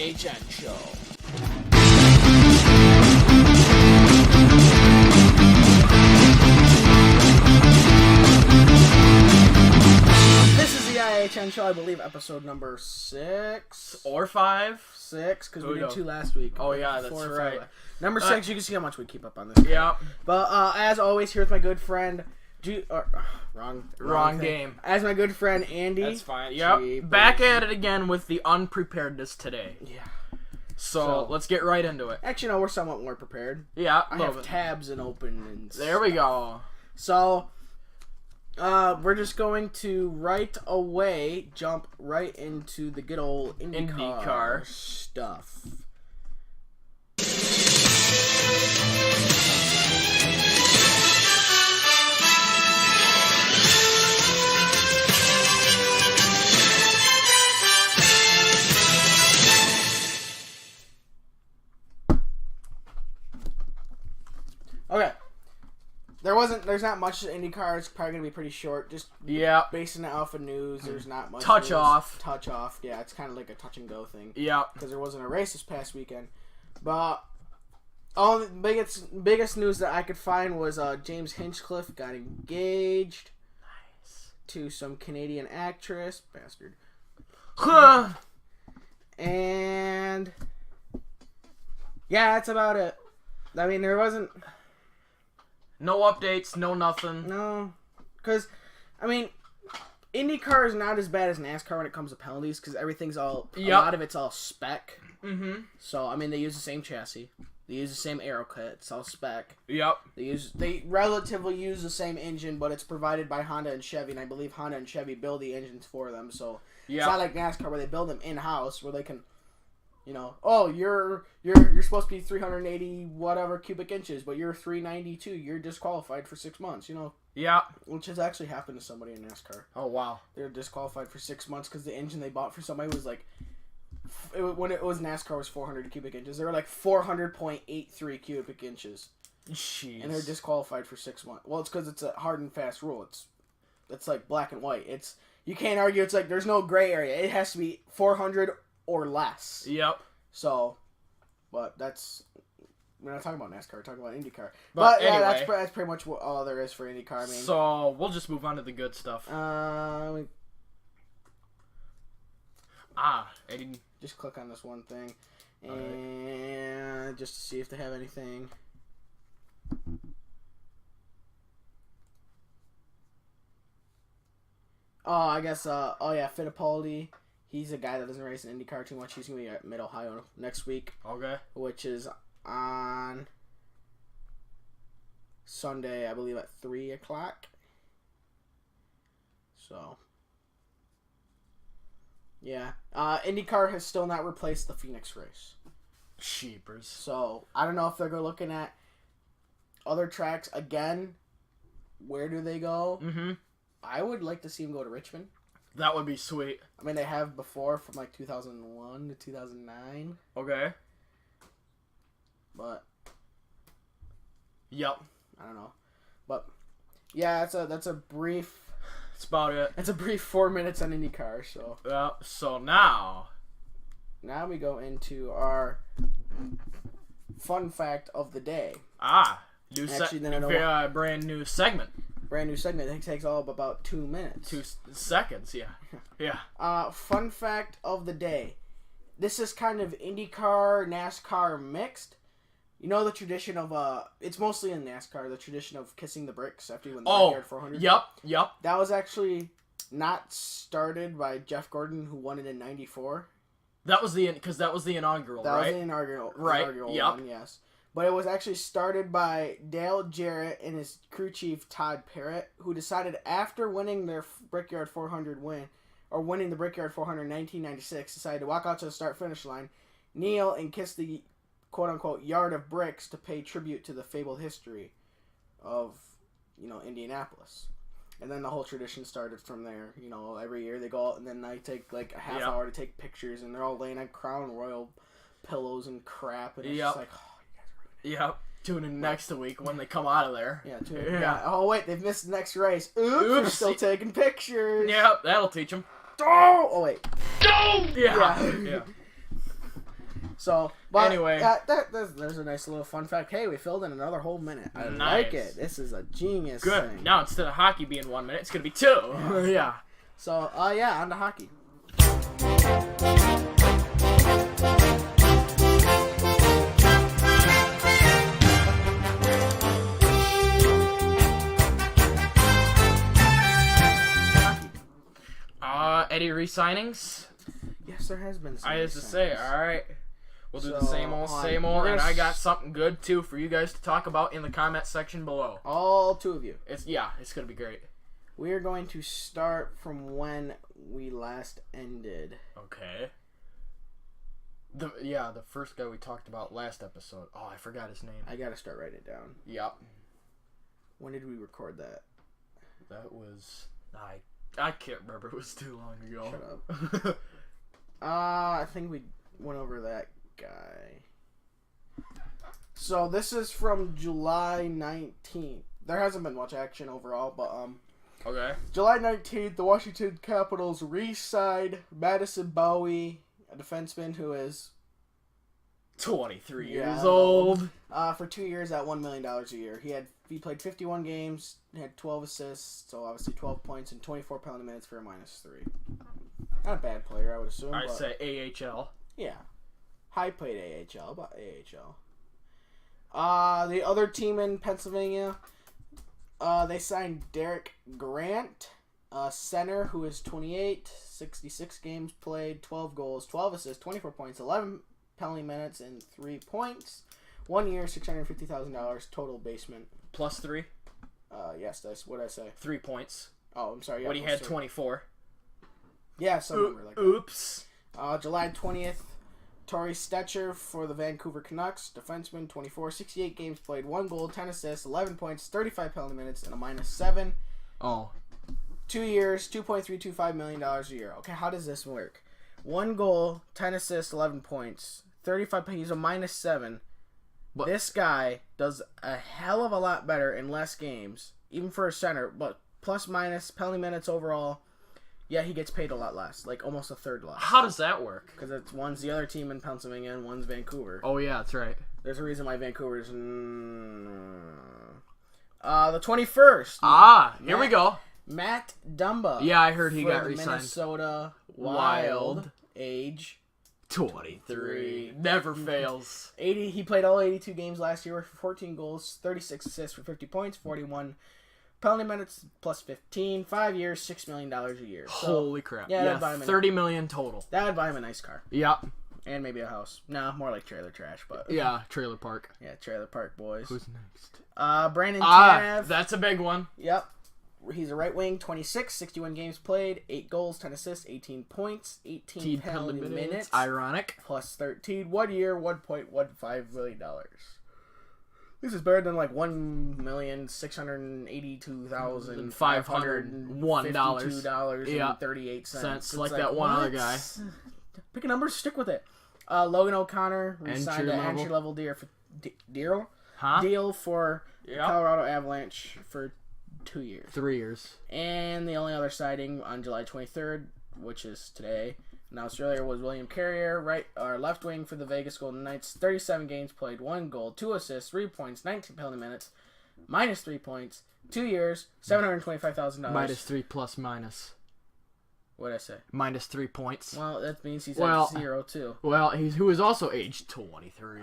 IHN Show. This is the IHN Show, I believe, episode number 6 or 5. 6, because we did 2 last week. Oh yeah, that's right. Number 6, you can see how much we keep up on this. Yeah. But as always, here with my good friend, wrong game. As my good friend Andy. That's fine. Yep. Back at it again with the unpreparedness today. Yeah. So let's get right into it. Actually, no, we're somewhat more prepared. Yeah. I have tabs and open and there we go. So we're just going to right away jump right into the good old IndyCar stuff. Okay. There's not much to IndyCar. It's probably going to be pretty short. Just based on the Alpha News, there's not much Touch off. Yeah, it's kind of like a touch and go thing. Yeah. Because there wasn't a race this past weekend. But all the biggest news that I could find was James Hinchcliffe got engaged. Nice. To some Canadian actress. Bastard. Huh. And yeah, that's about it. I mean, there wasn't... No updates, no nothing. No. Because, I mean, IndyCar is not as bad as NASCAR when it comes to penalties, because everything's all... A lot of it's all spec. Mm-hmm. So, I mean, they use the same chassis. They use the same aero kit. It's all spec. Yep. They relatively use the same engine, but it's provided by Honda and Chevy, and I believe Honda and Chevy build the engines for them, so... It's not like NASCAR where they build them in-house, where they can... You know, oh, you're supposed to be 380 whatever cubic inches, but you're 392. You're disqualified for 6 months. You know. Yeah. Which has actually happened to somebody in NASCAR. Oh wow. They're disqualified for 6 months because the engine they bought for somebody was like, when it was NASCAR was 400 cubic inches. They were like 400.83 cubic inches. Jeez. And they're disqualified for 6 months. Well, it's because it's a hard and fast rule. It's like black and white. You can't argue. It's like there's no gray area. It has to be 400 or less. Yep. So, but we're not talking about NASCAR. We're talking about IndyCar. But yeah, anyway, that's pretty much all there is for IndyCar. I mean, so we'll just move on to the good stuff. Just click on this one thing, and just to see if they have anything. Oh, I guess. Fittipaldi. He's a guy that doesn't race in IndyCar too much. He's going to be at Mid-Ohio next week. Okay. Which is on Sunday, I believe, at 3 o'clock. So, yeah. IndyCar has still not replaced the Phoenix race. Sheepers. So, I don't know if they're looking at other tracks again. Where do they go? Mm-hmm. I would like to see them go to Richmond. That would be sweet. I mean, they have before from like 2001 to 2009. Okay. But. Yep. I don't know. But, yeah, that's a brief... That's about it. It's a brief 4 minutes on IndyCar, so... So now... Now we go into our fun fact of the day. Brand new segment. Brand new segment. It takes all of about 2 minutes. 2 seconds, yeah. Yeah. Fun fact of the day. This is kind of IndyCar, NASCAR mixed. You know the tradition of, it's mostly in NASCAR, the tradition of kissing the bricks after you win the Brickyard 400. Yep. That was actually not started by Jeff Gordon, who won it in 94. That was the inaugural, right? That was the inaugural one, yes. But it was actually started by Dale Jarrett and his crew chief, Todd Parrott, who decided after winning their Brickyard 400 winning the Brickyard 400 in 1996, decided to walk out to the start-finish line, kneel, and kiss the quote-unquote yard of bricks to pay tribute to the fabled history of, Indianapolis. And then the whole tradition started from there. Every year they go out and then they take like a half hour to take pictures, and they're all laying on Crown Royal pillows and crap, and it's just like, oh, you guys are ruining it. Yep. Tune in next week when they come out of there. Yeah, tune in. Yeah. Oh, wait, they've missed the next race. Oops. They're still taking pictures. Yep, that'll teach them. Oh, wait. Yeah. So, but anyway, there's a nice little fun fact. Hey, we filled in another whole minute. I nice. like it. This is a genius Good. thing. Now, instead of hockey being 1 minute, it's going to be 2. Yeah. So, on to hockey. Any re-signings? Yes, there has been some. I used to say, all right. We'll do the same old, and I got something good, too, for you guys to talk about in the comment section below. All 2 of you. It's going to be great. We are going to start from when we last ended. Okay. The first guy we talked about last episode. Oh, I forgot his name. I gotta start writing it down. Yep. When did we record that? That was... I can't remember. It was too long ago. Shut up. I think we went over that guy. So this is from July 19th. There hasn't been much action overall, but okay. July 19th, the Washington Capitals re-signed Madison Bowie, a defenseman who is 23 years old. For 2 years at $1 million a year. He played 51 games, had 12 assists, so obviously 12 points and 24 penalty minutes for a -3. Not a bad player, I would assume. I'd say AHL. Yeah. High paid AHL, but AHL. The other team in Pennsylvania, they signed Derek Grant, a center who is 28, 66 games played, 12 goals, 12 assists, 24 points, 11 penalty minutes, and 3 points. 1 year, $650,000 total basement. +3? Yes, that's what I say. 3 points. Oh, I'm sorry. Yeah, when he had 24. Yeah, some number like that. Oops. July 20th, Torrey Stetcher for the Vancouver Canucks, defenseman, 24, 68 games played, 1 goal, 10 assists, 11 points, 35 penalty minutes, and a -7. Oh. 2 years, $2.325 million a year. Okay, how does this work? 1 goal, 10 assists, 11 points, 35. He's a -7. But this guy does a hell of a lot better in less games, even for a center, but plus-minus penalty minutes overall. Yeah, he gets paid a lot less, like almost a third less. How does that work? Because one's the other team in Pennsylvania and one's Vancouver. Oh, yeah, that's right. There's a reason why Vancouver's... the 21st. Here we go. Matt Dumba. Yeah, I heard he got re-signed. Minnesota Wild. Age 23. Never fails. 80. He played all 82 games last year for 14 goals, 36 assists for 50 points, 41 penalty minutes plus 15. 5 years, $6 million a year. So, holy crap! Yeah, $30 million total. That would buy him a nice car. Yeah, and maybe a house. No, more like trailer trash, but yeah, trailer park. Yeah, trailer park boys. Who's next? Brandon Tanev. That's a big one. Yep. He's a right wing, 26, 61 games played, 8 goals, 10 assists, 18 points, 18 penalty minutes. Ironic. Plus 13. 1 year, $1.15 million. This is better than like $1,682,551.38. Like that one other guy. Pick a number, stick with it. Logan O'Connor signed an entry-level deal for Colorado Avalanche for 2 years. 3 years. And the only other sighting on July 23rd, which is today, announced earlier, was William Carrier, left wing for the Vegas Golden Knights. 37 games played, 1 goal, 2 assists, 3 points, 19 penalty minutes, -3 points, 2 years, $725,000. -3 plus minus. What did I say? -3 points. Well, that means he's at 0 too. Well, who is also aged 23.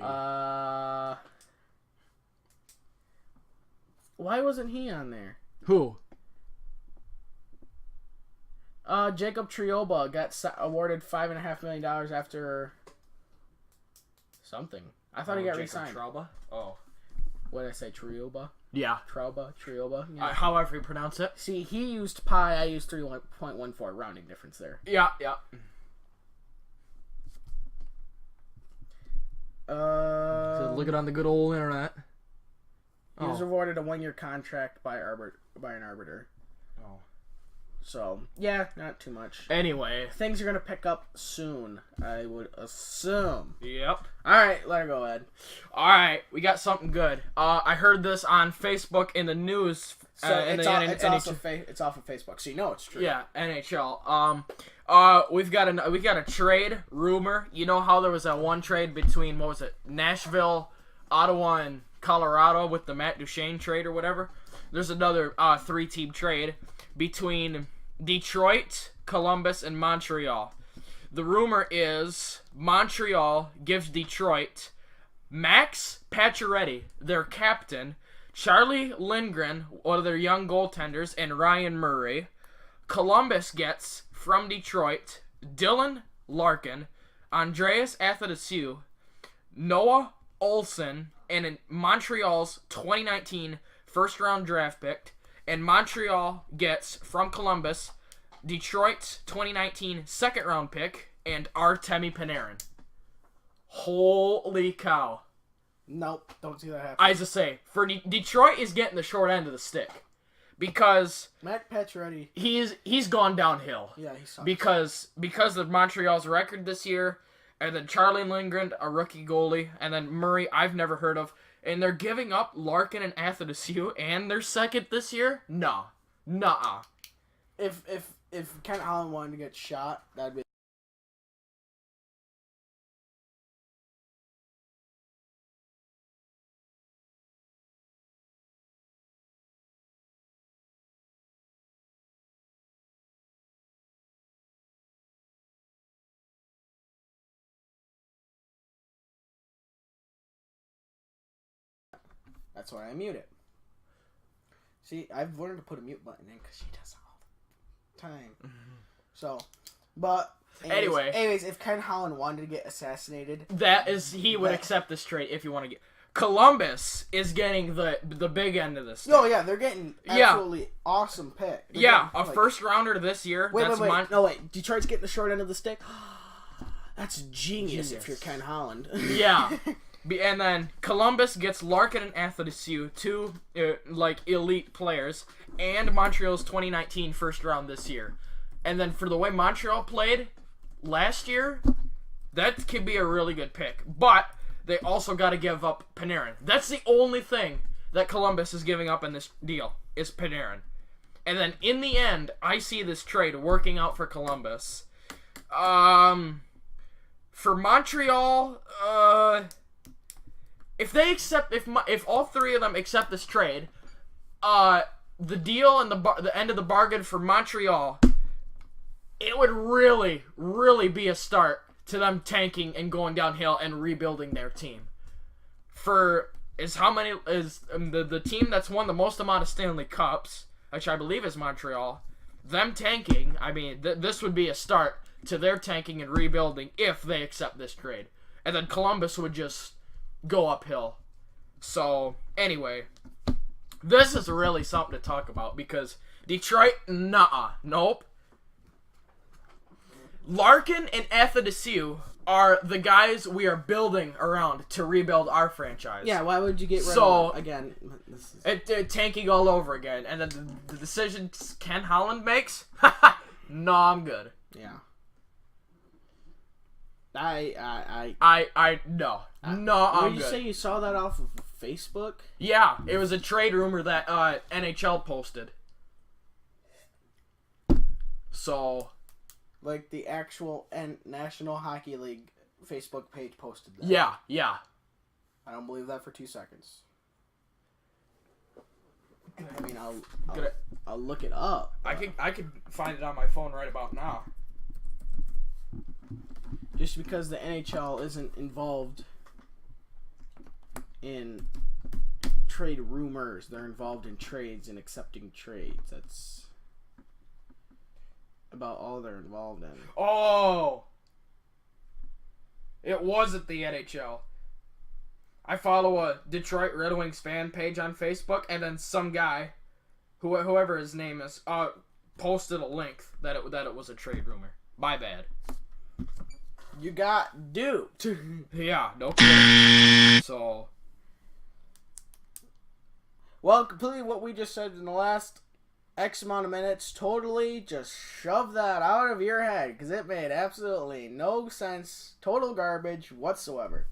Why wasn't he on there? Who? Jacob Trioba got awarded $5.5 million after something. I thought he got re-signed. Trauba? Oh. What did I say? Trioba? Yeah. Trioba? Yeah. However you pronounce it. See, he used pi, I used 3.14, rounding difference there. Yeah. So look it on the good old internet. He was awarded a 1-year contract by an arbiter. Oh. So, yeah, not too much. Anyway. Things are going to pick up soon, I would assume. Yep. Alright, let her go, Ed. Alright, we got something good. I heard this on Facebook in the news. So, it's off of Facebook, so you know it's true. Yeah, NHL. We've got a trade rumor. You know how there was that one trade between, what was it, Nashville, Ottawa, and Colorado with the Matt Duchene trade or whatever? There's another 3-team trade between Detroit, Columbus, and Montreal. The rumor is Montreal gives Detroit Max Pacioretty, their captain, Charlie Lindgren, one of their young goaltenders, and Ryan Murray. Columbus gets, from Detroit, Dylan Larkin, Andreas Athanasiou, Noah Olsen, and in Montreal's 2019 first-round draft pick. And Montreal gets, from Columbus, Detroit's 2019 second-round pick and Artemi Panarin. Holy cow. Nope, don't see that happen. I just say, Detroit is getting the short end of the stick. Because Matt Pacioretty, he's gone downhill. Yeah, he sucks. Because of Montreal's record this year, and then Charlie Lindgren, a rookie goalie, and then Murray, I've never heard of. And they're giving up Larkin and Athanasiou and their second this year? No. Nuh-uh. If Kent Holland wanted to get shot, that'd be... That's why I mute it. See, I've learned to put a mute button in because she does it all the time. Mm-hmm. So, but... Anyways, if Ken Holland wanted to get assassinated... He would accept this trade if you want to get... Columbus is getting the big end of this. Oh, yeah, they're getting absolutely awesome pick. They're getting, first-rounder this year. Wait. Detroit's getting the short end of the stick? That's genius if you're Ken Holland. Yeah. And then Columbus gets Larkin and Athanasiou, two elite players, and Montreal's 2019 first round this year. And then for the way Montreal played last year, that could be a really good pick. But they also got to give up Panarin. That's the only thing that Columbus is giving up in this deal is Panarin. And then in the end, I see this trade working out for Columbus. For Montreal, if all three of them accept this trade, the deal and the end of the bargain for Montreal, it would really, really be a start to them tanking and going downhill and rebuilding their team. The team that's won the most amount of Stanley Cups, which I believe is Montreal, them tanking, I mean, this would be a start to their tanking and rebuilding if they accept this trade. And then Columbus would just go uphill. So, anyway, this is really something to talk about because Detroit, nope. Larkin and Athanasiou are the guys we are building around to rebuild our franchise. Yeah, why would you get rid of them again? Tanking all over again. And then the decision Ken Holland makes? No, I'm good. Yeah. No, I'm good. Did you good. say you saw that off of Facebook? Yeah, it was a trade rumor that NHL posted. So, like the actual National Hockey League Facebook page posted that. Yeah. I don't believe that for 2 seconds. I mean, I'll look it up. I could find it on my phone right about now. Just because the NHL isn't involved in trade rumors, they're involved in trades and accepting trades. That's about all they're involved in. Oh! It wasn't the NHL. I follow a Detroit Red Wings fan page on Facebook, and then some guy, whoever his name is, posted a link that it was a trade rumor. My bad. You got duped. Yeah, no kidding. So, well, completely what we just said in the last X amount of minutes, totally just shove that out of your head because it made absolutely no sense. Total garbage whatsoever.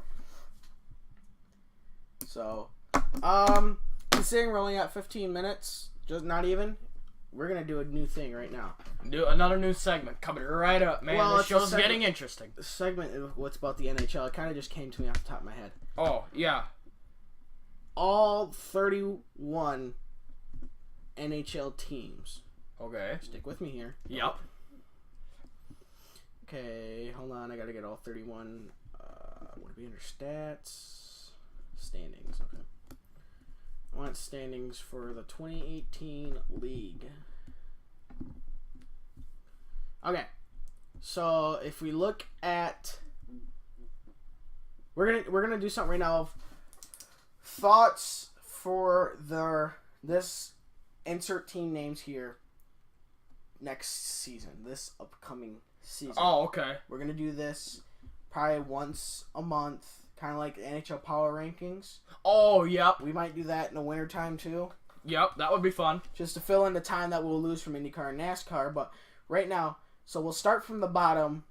So, considering we're only at 15 minutes, just not even, we're going to do a new thing right now. Do another new segment coming right up, man. Well, the show's getting interesting. The segment of what's about the NHL, it kind of just came to me off the top of my head. Oh, yeah. All 31 NHL teams. Okay. Stick with me here. Yep. Okay, hold on. I got to get all 31. Would it be under stats? Standings, okay. I want standings for the 2018 league. Okay. So, if we look at... We're gonna do something right now of thoughts for this insert team names here next season, this upcoming season. Oh, okay. We're gonna do this probably once a month, kind of like the NHL Power Rankings. Oh, yep. We might do that in the wintertime too. Yep, that would be fun. Just to fill in the time that we'll lose from IndyCar and NASCAR. But right now, so we'll start from the bottom,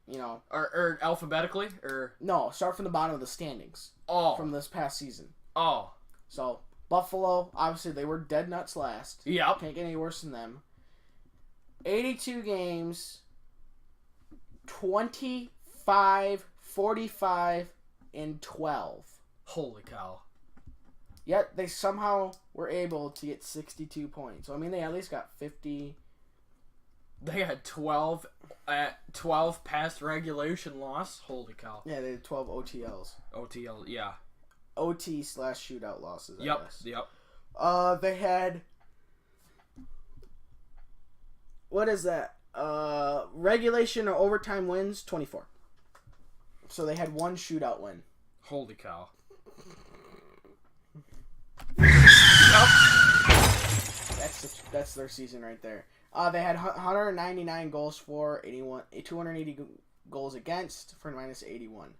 you know. Or alphabetically? Or No, start from the bottom of the standings. Oh. From this past season. Oh. So, Buffalo, obviously they were dead nuts last. Yep. Can't get any worse than them. 82 games, 25, 45, and 12. Holy cow. Yet they somehow were able to get 62 points. So, I mean, they at least got 50. They had 12 past regulation loss. Holy cow. Yeah, they had 12 OTLs. OTL, yeah. OT/shootout losses, I guess. Yep. They had... What is that? Regulation or overtime wins, 24. So they had one shootout win. Holy cow. That's their season right there. They had 199 goals for, 280 goals against for minus 81.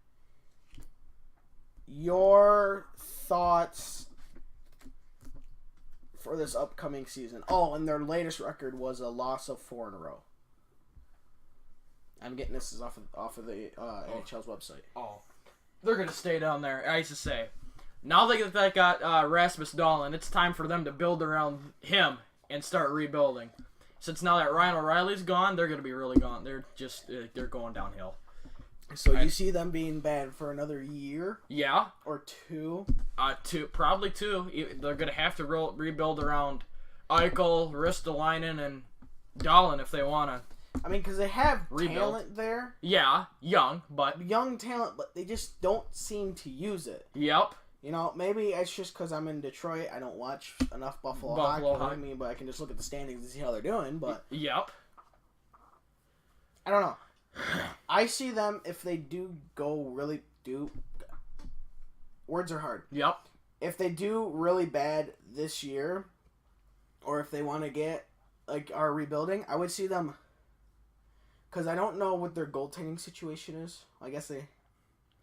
Your thoughts for this upcoming season? Oh, and their latest record was a loss of 4 in a row. I'm getting this off of the NHL's website. Oh, they're gonna stay down there. I used to say, now that they got Rasmus Dahlin, it's time for them to build around him and start rebuilding. Since now that Ryan O'Reilly's gone, they're gonna be really gone. They're just they're going downhill. So you see them being bad for another year? Yeah. Or two? Probably two. They're gonna have to rebuild around Eichel, Ristolainen, and Dahlin if they wanna. I mean, because they have rebuild. Talent there. Yeah, young talent, but they just don't seem to use it. Yep. You know, maybe it's just because I'm in Detroit. I don't watch enough Buffalo hockey. You know what I mean? But I can just look at the standings and see how they're doing. But yep. I don't know. I see them, if they do go really words are hard. Yep. If they do really bad this year, or if they want to get are rebuilding, I would see them. Because I don't know what their goaltending situation is. I guess they.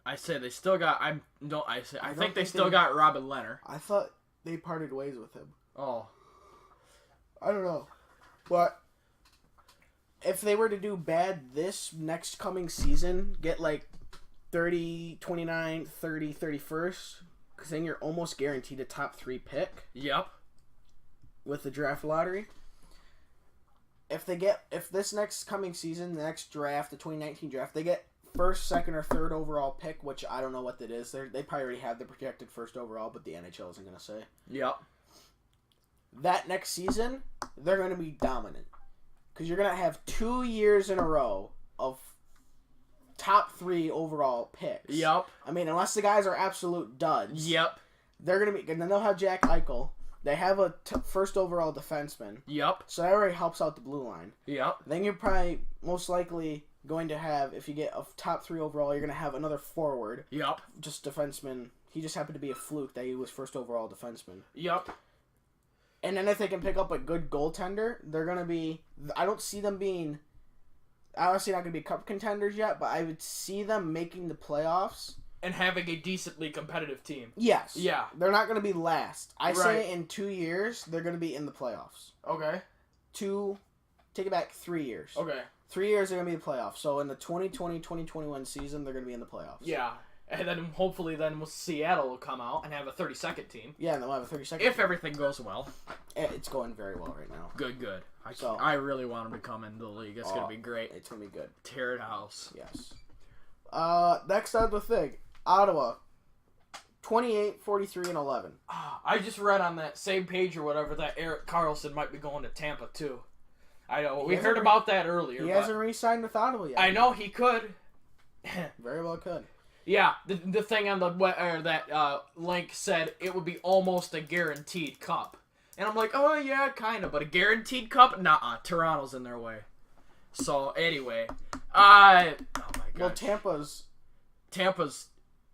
I say they still got. I think they still got Robin Leonard. I thought they parted ways with him. Oh. I don't know, but if they were to do bad this next coming season, get 30, 29, 30, 31st, because then you're almost guaranteed a top 3 pick. Yep. With the draft lottery. If this next coming season, the next draft, the 2019 draft, they get first, second, or third overall pick, which I don't know what that is. They probably already have the projected first overall, but the NHL isn't going to say. Yep. That next season, they're going to be dominant. Because you're going to have 2 years in a row of top 3 overall picks. Yep. I mean, unless the guys are absolute duds. Yep. They're going to be... And then they'll have Jack Eichel. They have a first overall defenseman. Yep. So that already helps out the blue line. Yep. Then you're probably most likely going to have, if you get a top 3 overall, you're going to have another forward. Yep. Just defenseman. He just happened to be a fluke that he was first overall defenseman. Yep. And then if they can pick up a good goaltender, they're going to be... I don't see them being... Obviously not going to be cup contenders yet, but I would see them making the playoffs and having a decently competitive team. Yes. Yeah. They're not going to be last. I Right. say in 2 years, they're going to be in the playoffs. Okay. Take it back 3 years. Okay. 3 years, they're going to be in the playoffs. So in the 2020-2021 season, they're going to be in the playoffs. Yeah. And then hopefully Seattle will come out and have a 32nd team. Yeah, and they'll have a 32nd If team. everything goes well. It's going very well right now. Good. I really want them to come into the league. It's going to be great. It's going to be good. Tear it house. Yes. Next on the thing. Ottawa. 28, 43, and 11. I just read on that same page or whatever that Erik Karlsson might be going to Tampa too. I know. We heard about that earlier. He hasn't re-signed with Ottawa yet. I know he could. Very well could. Yeah, the thing on that link said it would be almost a guaranteed cup. And I'm like, oh yeah, kind of, but a guaranteed cup? Nuh-uh. Toronto's in their way. So, anyway. Oh my god. Well, Tampa's...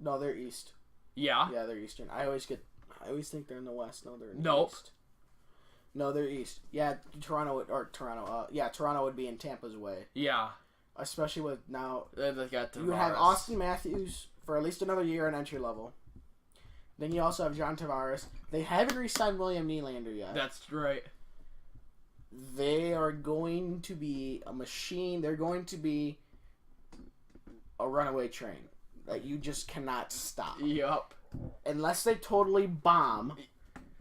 No, they're East. Yeah? Yeah, they're Eastern. I always think they're in the West. No, they're in the Nope. East. No, they're East. Yeah, Toronto would be in Tampa's way. Yeah. Especially with now... They got Tavares. You have Austin Matthews for at least another year on entry level. Then you also have John Tavares. They haven't re-signed William Nylander yet. That's right. They are going to be a machine. They're going to be a runaway train that you just cannot stop. Yup. Unless they totally bomb.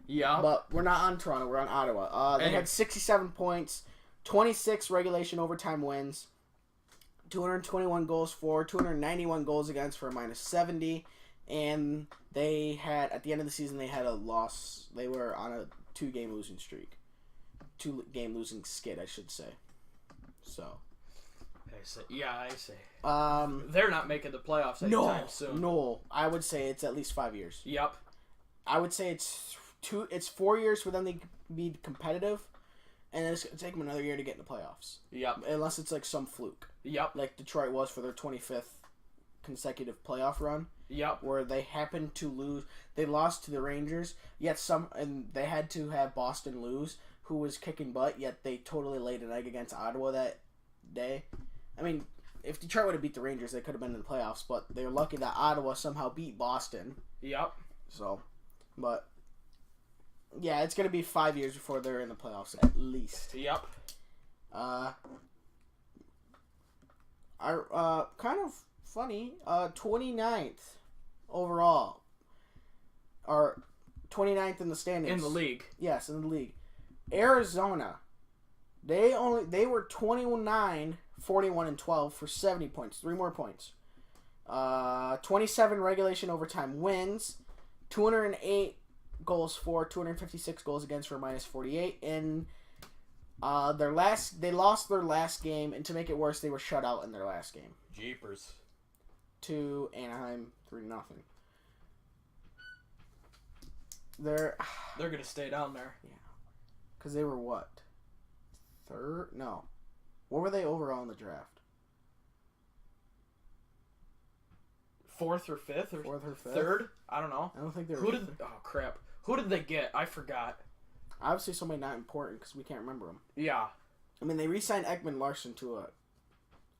Yeah. But we're not on Toronto. We're on Ottawa. They had 67 points, 26 regulation overtime wins, 221 goals for, 291 goals against for a -70. And they had, at the end of the season, they had a loss. They were on a 2-game losing streak. 2-game losing skid, I should say. So. I see. They're not making the playoffs anytime soon. No. I would say it's at least 5 years. Yep. I would say it's 4 years for them to be competitive, and then it's going to take them another year to get in the playoffs. Yep. Unless it's like some fluke. Yep. Like Detroit was for their 25th consecutive playoff run. Yep. Where they happened to lose. They lost to the Rangers, and they had to have Boston lose, who was kicking butt, yet they totally laid an egg against Ottawa that day. I mean, if Detroit would have beat the Rangers, they could have been in the playoffs, but they were lucky that Ottawa somehow beat Boston. Yep. So, but, yeah, it's going to be 5 years before they're in the playoffs, at least. Yep. Kind of funny, 29th overall, or 29th in the standings. In the league. Yes, in the league. Arizona, they were 29, 41, and 12 for 70 points, 3 more points. 27 regulation overtime wins, 208 goals for, 256 goals against for -48, and they lost their last game, and to make it worse, they were shut out in their last game. Jeepers. To Anaheim 3-0. They're gonna stay down there. Yeah, because they were what? Third? No, what were they overall in the draft? Fourth or fifth or fifth? Third? I don't know. I don't think they were. Oh crap! Who did they get? I forgot. Obviously, somebody not important because we can't remember them. Yeah. I mean, they re-signed Ekman Larson to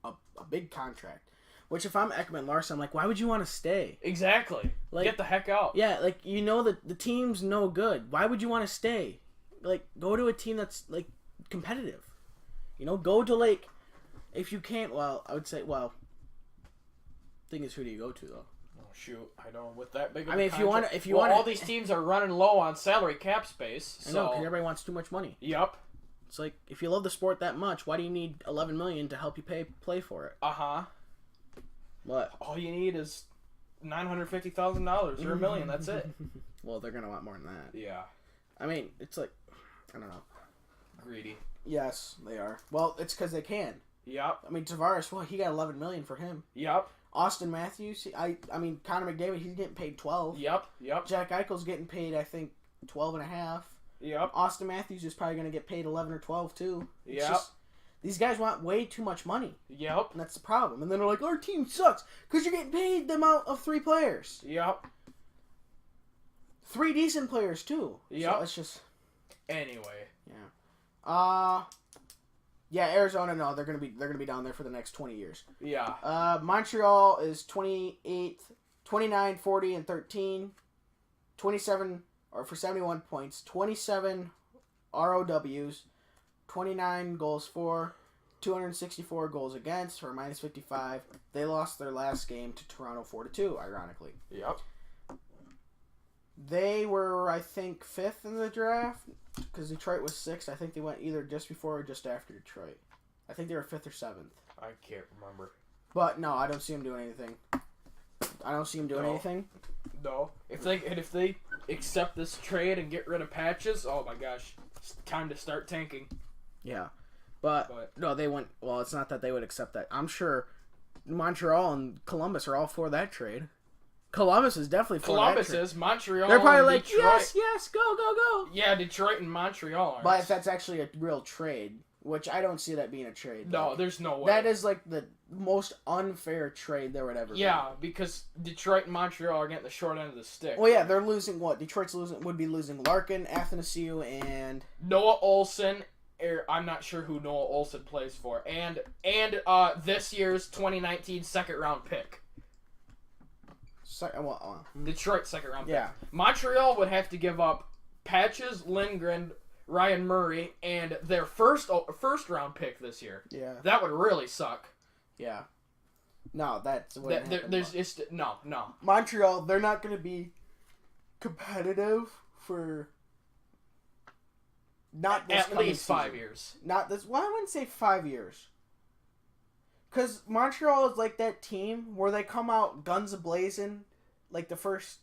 a big contract. Which, if I'm Ekman Larson, I'm like, why would you want to stay? Exactly. Like, get the heck out. Yeah, like, you know that the team's no good. Why would you want to stay? Like, go to a team that's, like, competitive. You know, go to, like, if you can't, well, I would say, well, thing is, who do you go to, though? Oh, shoot. I know, with that big of I mean, a contract, if you want all these teams are running low on salary cap space. I know, because everybody wants too much money. Yep. It's like, if you love the sport that much, why do you need $11 million to help you play for it? Uh-huh. What? All you need is $950,000 or $1 million. That's it. Well, they're gonna want more than that. Yeah. I mean, it's like, I don't know. Greedy. Yes, they are. Well, it's because they can. Yep. I mean, Tavares. Well, he got $11 million for him. Yep. Austin Matthews. I mean, Connor McDavid. He's getting paid $12. Yep. Jack Eichel's getting paid, I think, $12.5. Yep. Austin Matthews is probably gonna get paid $11 or $12 too. Yep. These guys want way too much money. Yep. And that's the problem. And then they're like, our team sucks because you're getting paid the amount of 3 players. Yep. 3 decent players too. Yep. So it's just. Anyway. Yeah. Yeah, Arizona. No, they're gonna be down there for the next 20 years. Yeah. Montreal is 28th, 29, 40, and 13. 27, or for 71 points. 27 ROWs. 29 goals for. 264 goals against for minus 55. They lost their last game to Toronto 4-2, ironically. Yep. They were, I think, 5th in the draft because Detroit was 6th. I think they went either just before or just after Detroit. I think they were 5th or 7th. I can't remember. But no, I don't see them doing anything. I don't see them doing anything. No. If they accept this trade and get rid of Patches, oh my gosh, it's time to start tanking. Yeah. But no, they went. Well, it's not that they would accept that. I'm sure Montreal and Columbus are all for that trade. Columbus is definitely for that trade. Is. Montreal. They're probably like, Detroit. yes, go. Yeah, Detroit and Montreal are. But if that's actually a real trade, which I don't see that being a trade. No, like, there's no way. That is like the most unfair trade there would ever be. Yeah, because Detroit and Montreal are getting the short end of the stick. Well, yeah, they're losing what? Would be losing Larkin, Athanasiou, and Noah Olsen. I'm not sure who Noah Olsen plays for, and this year's 2019 second round pick. Detroit second round pick. Yeah. Montreal would have to give up Patches, Lindgren, Ryan Murray, and their first round pick this year. Yeah. That would really suck. Yeah. No, that's what no. Montreal, they're not going to be competitive for not this at least season. 5 years. Not this. Well, I wouldn't say 5 years. Because Montreal is like that team where they come out guns a-blazing like the first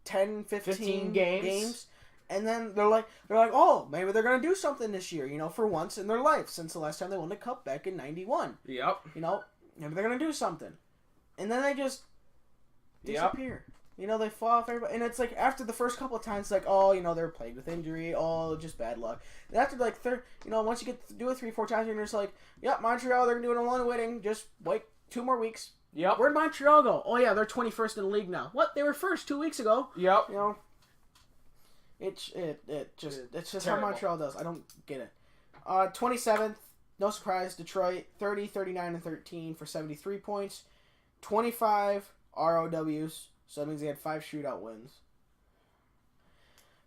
10, 15 games. And then they're like, oh, maybe they're going to do something this year, for once in their life since the last time they won the Cup back in 91. Yep. Maybe they're going to do something. And then they just disappear. Yep. They fall off everybody. And it's like after the first couple of times, it's like, oh, they're plagued with injury. Oh, just bad luck. And after like once you get to do it 3-4 times, you're just like, yep, Montreal, they're doing a lot of winning. Just wait 2 more weeks. Yep. Where'd Montreal go? Oh, yeah, they're 21st in the league now. What? They were first 2 weeks ago. Yep. It's just terrible. how Montreal does. I don't get it. 27th, no surprise, Detroit, 30, 39, and 13 for 73 points. 25 ROWs. So that means they had 5 shootout wins.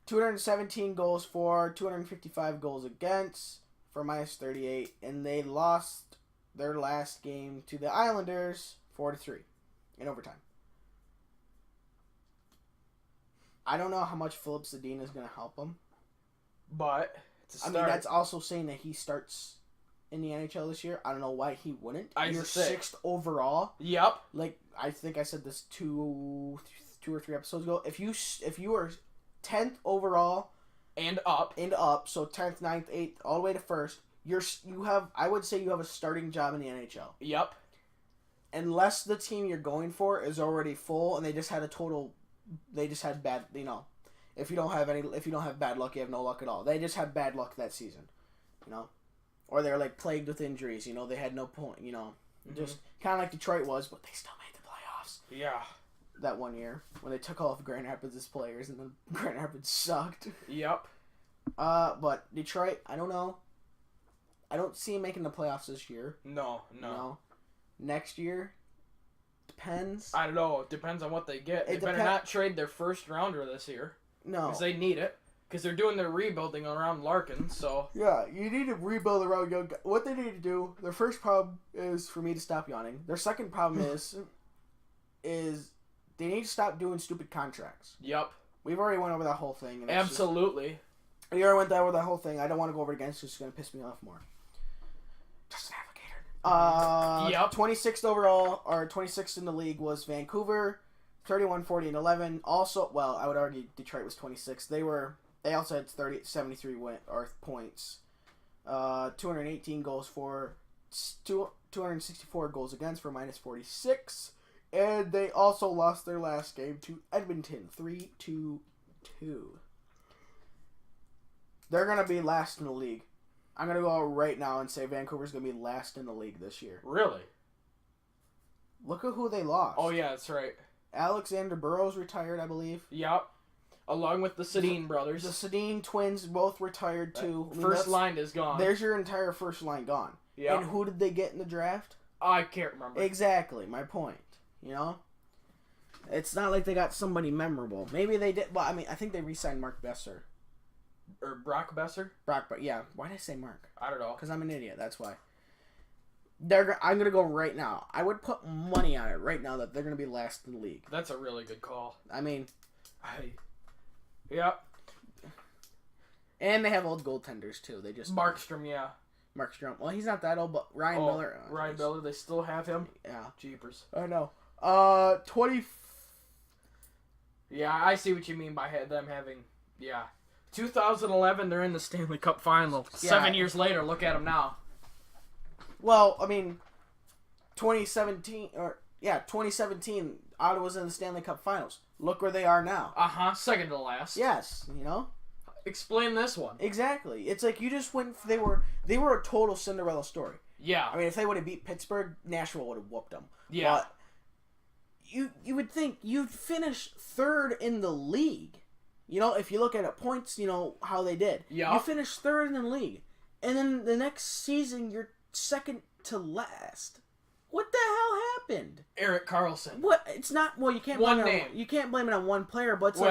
217 goals for, 255 goals against for minus 38. And they lost their last game to the Islanders 4-3 in overtime. I don't know how much Philip Zadina is going to help them. But it's a start. I mean, that's also saying that he starts in the NHL this year. I don't know why he wouldn't. You're 6th overall. Yep. Like, I think I said this two or 3 episodes ago. If you are 10th overall and up, so 10th, 9th, 8th, all the way to 1st, I would say you have a starting job in the NHL. Yep. Unless the team you're going for is already full and they just had bad, if you don't have bad luck, you have no luck at all. They just had bad luck that season, or they're like plagued with injuries. They had no point. Just kind of like Detroit was, but they still made the playoffs. Yeah. That one year when they took off Grand Rapids' players and then Grand Rapids sucked. Yep. But Detroit, I don't know. I don't see them making the playoffs this year. No. Next year, depends. I don't know. It depends on what they get. They better not trade their first rounder this year. No. Because they need it. Because they're doing their rebuilding around Larkin, so... Yeah, you need to rebuild around young guys. What they need to do, their first problem is for me to stop yawning. Their second problem is they need to stop doing stupid contracts. Yep. We've already went over that whole thing. And absolutely. We already went over that whole thing. I don't want to go over it again. It's just going to piss me off more. Just an alligator. Yep. 26th overall, or 26th in the league was Vancouver. 31, 40, and 11. Also, well, I would argue Detroit was 26th. They also had 73 points. 218 goals for, 264 goals against for minus 46. And they also lost their last game to Edmonton 3-2. They're going to be last in the league. I'm going to go out right now and say Vancouver's going to be last in the league this year. Really? Look at who they lost. Oh, yeah, that's right. Alexander Burrows retired, I believe. Yep. Along with the Sedin brothers. The Sedin twins both retired, too. First line is gone. There's your entire first line gone. Yep. And who did they get in the draft? I can't remember. Exactly, my point. It's not like they got somebody memorable. Maybe they did. Well, I mean, I think they re-signed Mark Besser. Or Brock Besser? But yeah. Why did I say Mark? I don't know. Because I'm an idiot. That's why. I'm gonna go right now. I would put money on it right now that they're gonna be last in the league. That's a really good call. I mean, Yep. And they have old goaltenders too. They just Markstrom, yeah. Markstrom. Well, he's not that old, but Ryan Miller. Ryan Miller, they still have him. Yeah. Jeepers. I know. 20. Yeah, I see what you mean by them having. Yeah. 2011, they're in the Stanley Cup final. Yeah. 7 years later, look at them now. Well, I mean, 2017, Ottawa's in the Stanley Cup Finals. Look where they are now. Second to last. Yes, Explain this one. Exactly. It's like you just went. They were a total Cinderella story. Yeah. I mean, if they would have beat Pittsburgh, Nashville would have whooped them. Yeah. But you would think you'd finish third in the league. If you look at it points, how they did. Yeah. You finished third in the league, and then the next season you're second to last. What the hell happened? Erik Karlsson. What? It's not. Well, you can't blame you can't blame it on one player, but it's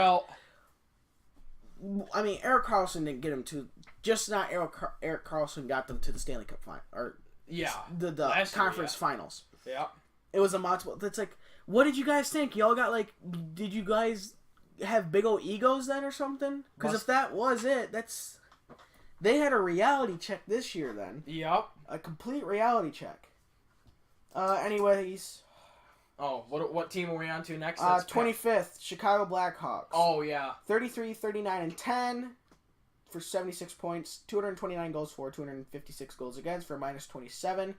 I mean, Erik Karlsson didn't get him to. Just not Erik Karlsson got them to the Stanley Cup final, or the conference finals. Yeah. It was a multiple. It's like, what did you guys think? Y'all got did you guys have big old egos then or something? Because if that was it, they had a reality check this year then. Yep. A complete reality check. Anyways. Oh, what team are we on to next? 25th, Chicago Blackhawks. Oh, yeah. 33, 39, and 10 for 76 points, 229 goals for, 256 goals against for minus 27.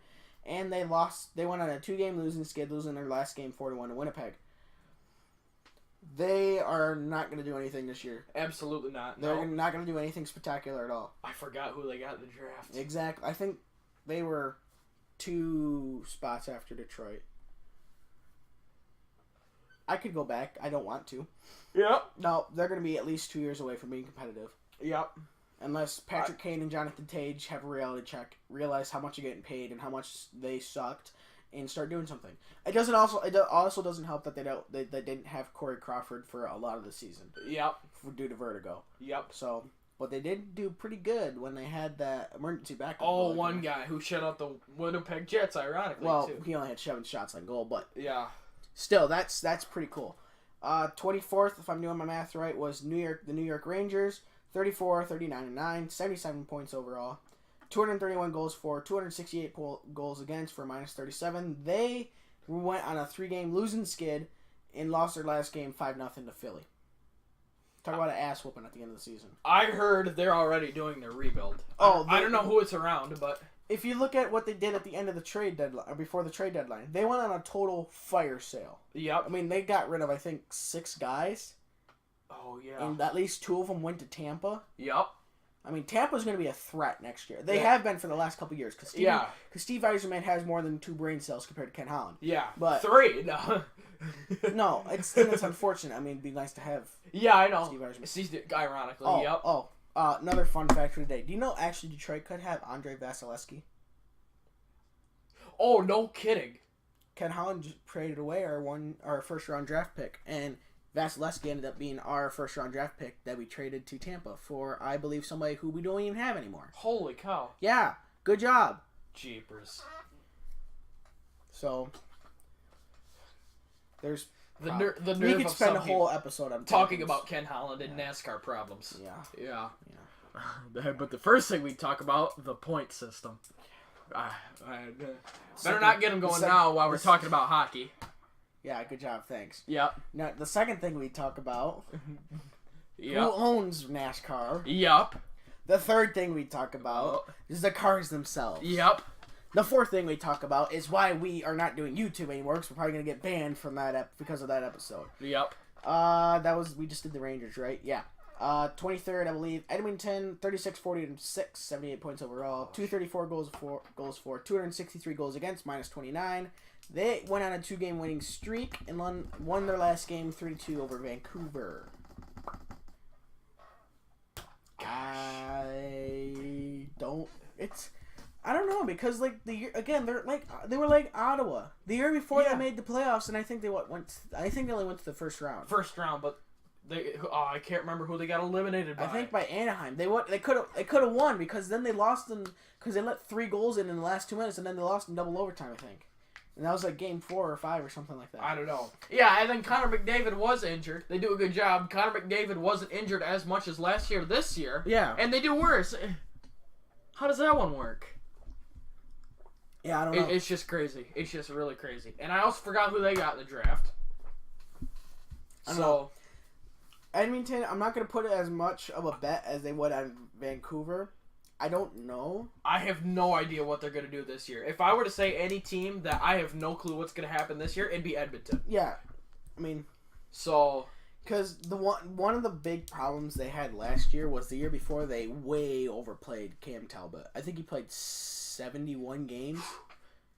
And they lost. They went on a 2-game losing skid, losing their last game 4-1 to Winnipeg. They are not going to do anything this year. Absolutely not. They're not going to do anything spectacular at all. I forgot who they got in the draft. Exactly. I think they were 2 spots after Detroit. I could go back. I don't want to. Yep. No, they're going to be at least 2 years away from being competitive. Yep. Unless Patrick Kane and Jonathan Tage have a reality check, realize how much you're getting paid and how much they sucked, and start doing something. It also doesn't help that they didn't have Corey Crawford for a lot of the season. Yep. Due to vertigo. Yep. So, but they did do pretty good when they had that emergency backup. Oh, one guy who shut out the Winnipeg Jets, ironically, too. He only had 7 shots on goal, but yeah. Still, that's pretty cool. 24th, if I'm doing my math right, was the New York Rangers. 34, 39, and 9, 77 points overall. 231 goals for, 268 goals against for minus 37. They went on a 3-game losing skid and lost their last game 5-0 to Philly. Talk about an ass whooping at the end of the season. I heard they're already doing their rebuild. I don't know who it's around, but if you look at what they did at the end of the trade deadline, or before the trade deadline, they went on a total fire sale. Yep. I mean, they got rid of, I think, 6 guys. Oh, yeah. And at least 2 of them went to Tampa. Yep. I mean, Tampa's going to be a threat next year. They have been for the last couple of years. Cause Steve Yzerman has more than 2 brain cells compared to Ken Holland. Yeah. But 3, no. No, it's unfortunate. I mean, it'd be nice to have I know. Steve Yzerman. Ironically, yep. Another fun fact for today. Do you know actually Detroit could have Andrei Vasilevsky? Oh, no kidding. Ken Holland just traded away our first-round draft pick, and Vasilevsky ended up being our first-round draft pick that we traded to Tampa for, I believe, somebody who we don't even have anymore. Holy cow. Yeah, good job. Jeepers. So, there's... The nerve we could of spend some a whole episode on talking about Ken Holland and NASCAR problems. Yeah. But the first thing we talk about, the point system. Better not get them going now while we're talking about hockey. Yeah, good job, thanks. Yep. Now, the second thing we talk about, who owns NASCAR? Yep. The third thing we talk about is the cars themselves. Yep. The fourth thing we talk about is why we are not doing YouTube anymore, because we're probably going to get banned from that because of that episode. Yep. We just did the Rangers, right? Yeah. 23rd, I believe. Edmonton, 36-40-6, 78 points overall. 234 goals for, 263 goals against, minus 29. They went on a 2-game winning streak and won their last game 3-2 over Vancouver. I don't know because like the year again they were like Ottawa the year before they made the playoffs, and I think they only went to the first round. But I can't remember who they got eliminated by. I think by Anaheim. They could have won because then they lost because they let 3 goals in the last 2 minutes, and then they lost in double overtime, I think. And that was like game 4 or 5 or something like that. I don't know. Yeah, and then Connor McDavid was injured. They do a good job. Connor McDavid wasn't injured as much as last year this year. Yeah. And they do worse. How does that one work? Yeah, I don't know. It's just crazy. It's just really crazy. And I also forgot who they got in the draft. I don't know. Edmonton, I'm not going to put it as much of a bet as they would on Vancouver. I don't know. I have no idea what they're going to do this year. If I were to say any team that I have no clue what's going to happen this year, it'd be Edmonton. Yeah. I mean... So... Because one of the big problems they had last year was the year before they way overplayed Cam Talbot. I think he played 71 games.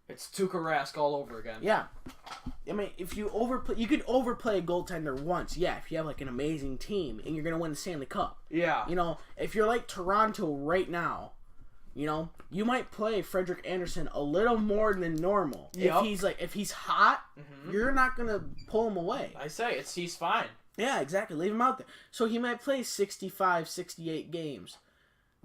It's Tuukka Rask all over again. Yeah. I mean, if you overplay... You could overplay a goaltender once, yeah, if you have, like, an amazing team, and you're going to win the Stanley Cup. Yeah. You know, if you're like Toronto right now, you know, you might play Frederik Andersen a little more than normal. Yep. If he's hot, you're not going to pull him away. I say, he's fine. Yeah, exactly. Leave him out there. So he might play 65, 68 games.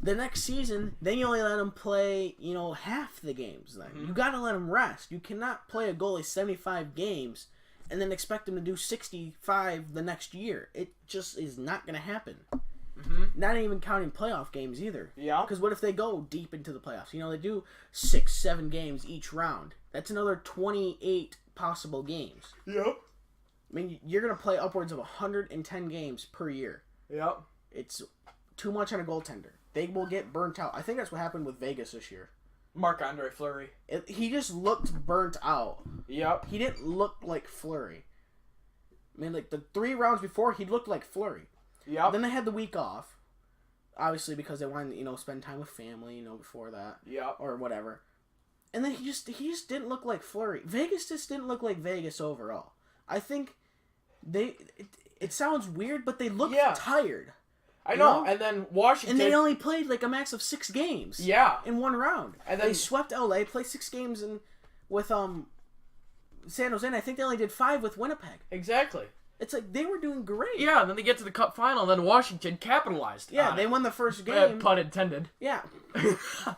The next season, then you only let him play, you know, half the games. Then you got to let him rest. You cannot play a goalie 75 games and then expect him to do 65 the next year. It just is not going to happen. Not even counting playoff games either. Yeah. Because what if they go deep into the playoffs? You know, they do 6, 7 games each round. That's another 28 possible games. Yep. I mean, you're going to play upwards of 110 games per year. Yep. It's too much on a goaltender. They will get burnt out. I think that's what happened with Vegas this year. Marc-Andre Fleury. He just looked burnt out. Yep. He didn't look like Fleury. I mean, like, the 3 rounds before, he looked like Fleury. Yep. Then they had the week off. Obviously, because they wanted, you know, spend time with family, you know, before that. Yep. Or whatever. And then he just didn't look like Fleury. Vegas just didn't look like Vegas overall. I think it sounds weird, but they looked tired. I know. And then Washington... And they only played like a max of 6 games. Yeah. In one round. And then they swept LA, played 6 games with San Jose, and I think they only did 5 with Winnipeg. Exactly. It's like they were doing great. Yeah, and then they get to the Cup final, and then Washington capitalized. Yeah, they won the first game. Pun intended. Yeah. Capitalized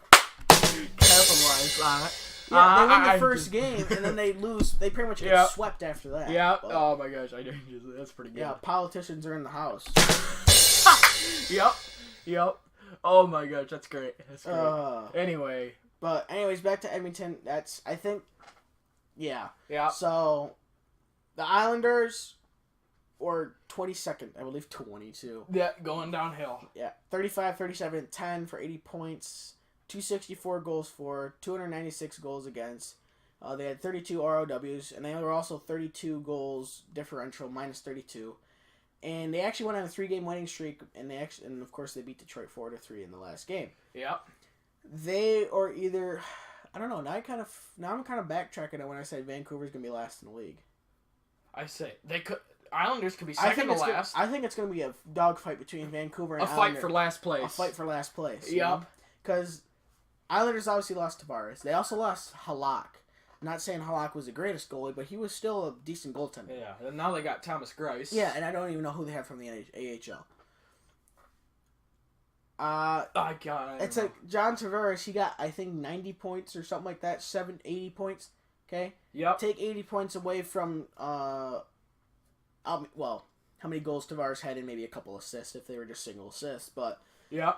on it. Yeah, they won the first game, and then they lose. They pretty much get swept after that. Yeah. Oh my gosh, that's pretty good. Yeah, politicians are in the house. Yep. Oh my gosh, that's great. That's great. Anyways, back to Edmonton. I think. Yeah. Yeah. So, the Islanders were 22nd, I believe 22. Yeah, going downhill. Yeah, 35, 37, 10 for 80 points. 264 goals for, 296 goals against. They had 32 ROWs, and they were also 32 goals differential, minus 32. And they actually went on a 3-game winning streak, and of course they beat Detroit 4-3 in the last game. Yep. They are either, I don't know. Now I'm kind of backtracking on when I said Vancouver's gonna be last in the league. I say Islanders could be second to last. I think it's gonna be a dogfight between Vancouver and a fight for last place. A fight for last place. Yep. Because Islanders obviously lost Tavares. They also lost Halak. I'm not saying Halak was the greatest goalie, but he was still a decent goaltender. Yeah, and now they got Thomas Greiss. Yeah, and I don't even know who they have from the AHL. It's like John Tavares, he got, I think, 90 points or something like that. 80 points. Okay? Yep. Take 80 points away from, how many goals Tavares had and maybe a couple assists if they were just single assists. But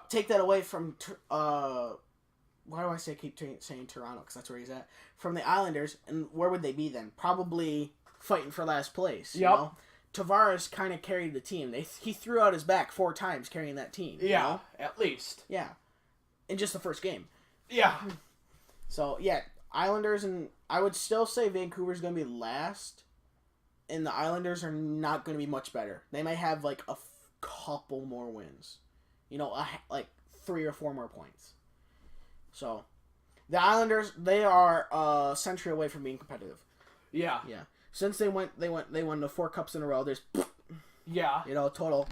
take that away from, why do I keep saying Toronto? Because that's where he's at. From the Islanders, and where would they be then? Probably fighting for last place. Yep. You know? Tavares kind of carried the team. He threw out his back 4 times carrying that team. Yeah, you know? At least. Yeah. In just the first game. Yeah. So, yeah, Islanders, and I would still say Vancouver's going to be last, and the Islanders are not going to be much better. They might have, like, a couple more wins. You know, like 3 or 4 more points. So, the Islanders, they are a century away from being competitive. Yeah. Yeah. Since they won the 4 cups in a row, there's total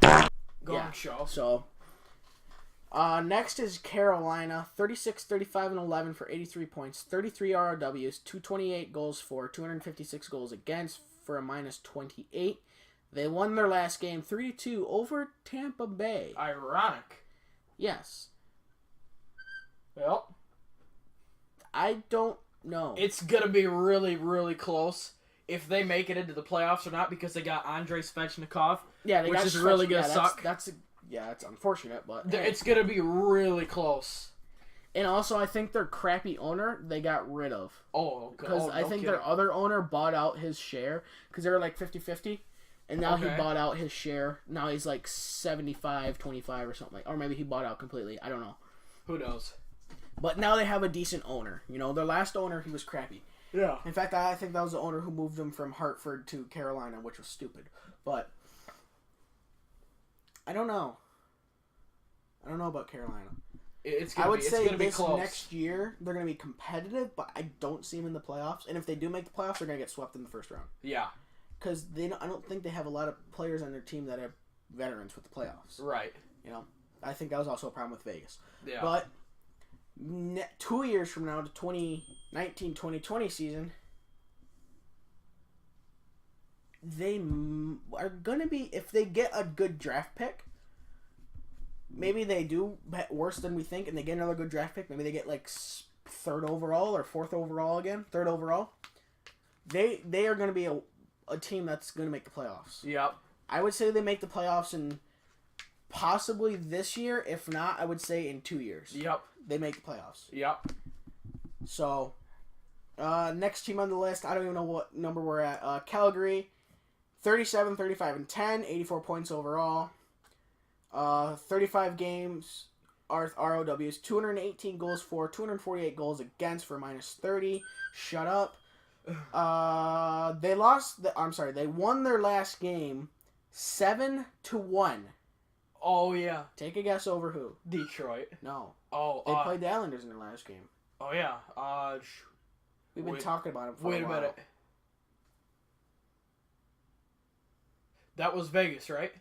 show. So, Next is Carolina, 36, 35, and 11 for 83 points, 33 ROWs, 228 goals for, 256 goals against for a minus 28. They won their last game 3-2 over Tampa Bay. Ironic. Yes. Well, I don't know. It's going to be really, really close if they make it into the playoffs or not because they got Andrei Svechnikov, which is really going to suck. It's unfortunate, but it's going to be really close. And also, I think their crappy owner, they got rid of. Oh, God. Because I think their other owner bought out his share because they were like 50-50. And now he bought out his share. Now he's like 75-25 or something. Or maybe he bought out completely. I don't know. Who knows? But now they have a decent owner. You know, their last owner, he was crappy. Yeah. In fact, I think that was the owner who moved them from Hartford to Carolina, which was stupid. But I don't know. I don't know about Carolina. I would say this next year they're going to be competitive, but I don't see them in the playoffs. And if they do make the playoffs, they're going to get swept in the first round. Yeah. Because I don't think they have a lot of players on their team that have veterans with the playoffs. Right. You know, I think that was also a problem with Vegas. Yeah. But 2 years from now, the 2019-2020 season, they are going to be, if they get a good draft pick, maybe they do worse than we think, and they get another good draft pick. Maybe they get like 3rd overall or 4th overall again. 3rd overall. They are going to be a team that's going to make the playoffs. Yep. I would say they make the playoffs in possibly this year. If not, I would say in 2 years. Yep. They make the playoffs. Yep. So, next team on the list, I don't even know what number we're at. Calgary, 37, 35, and 10, 84 points overall. 35 games, ROWs, 218 goals for, 248 goals against for minus 30. Shut up. They won their last game 7-1. Oh, yeah. Take a guess over who? Detroit. No. Oh, they played the Islanders in their last game. Oh, yeah. We've been talking about it for a while. Wait a minute. That was Vegas, right?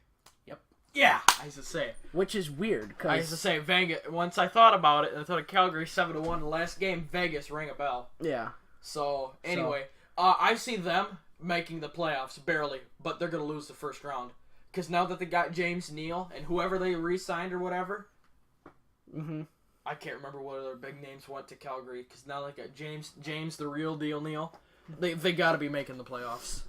Yep. Yeah, I used to say it. Which is weird. I used to say Vegas. Once I thought about it, and I thought of Calgary 7-1 the last game, Vegas rang a bell. Yeah. So, anyway, I see them making the playoffs, barely, but they're going to lose the first round. Because now that they got James Neal and whoever they re-signed or whatever, I can't remember what other big names went to Calgary, because now they got James the real deal Neal. They got to be making the playoffs.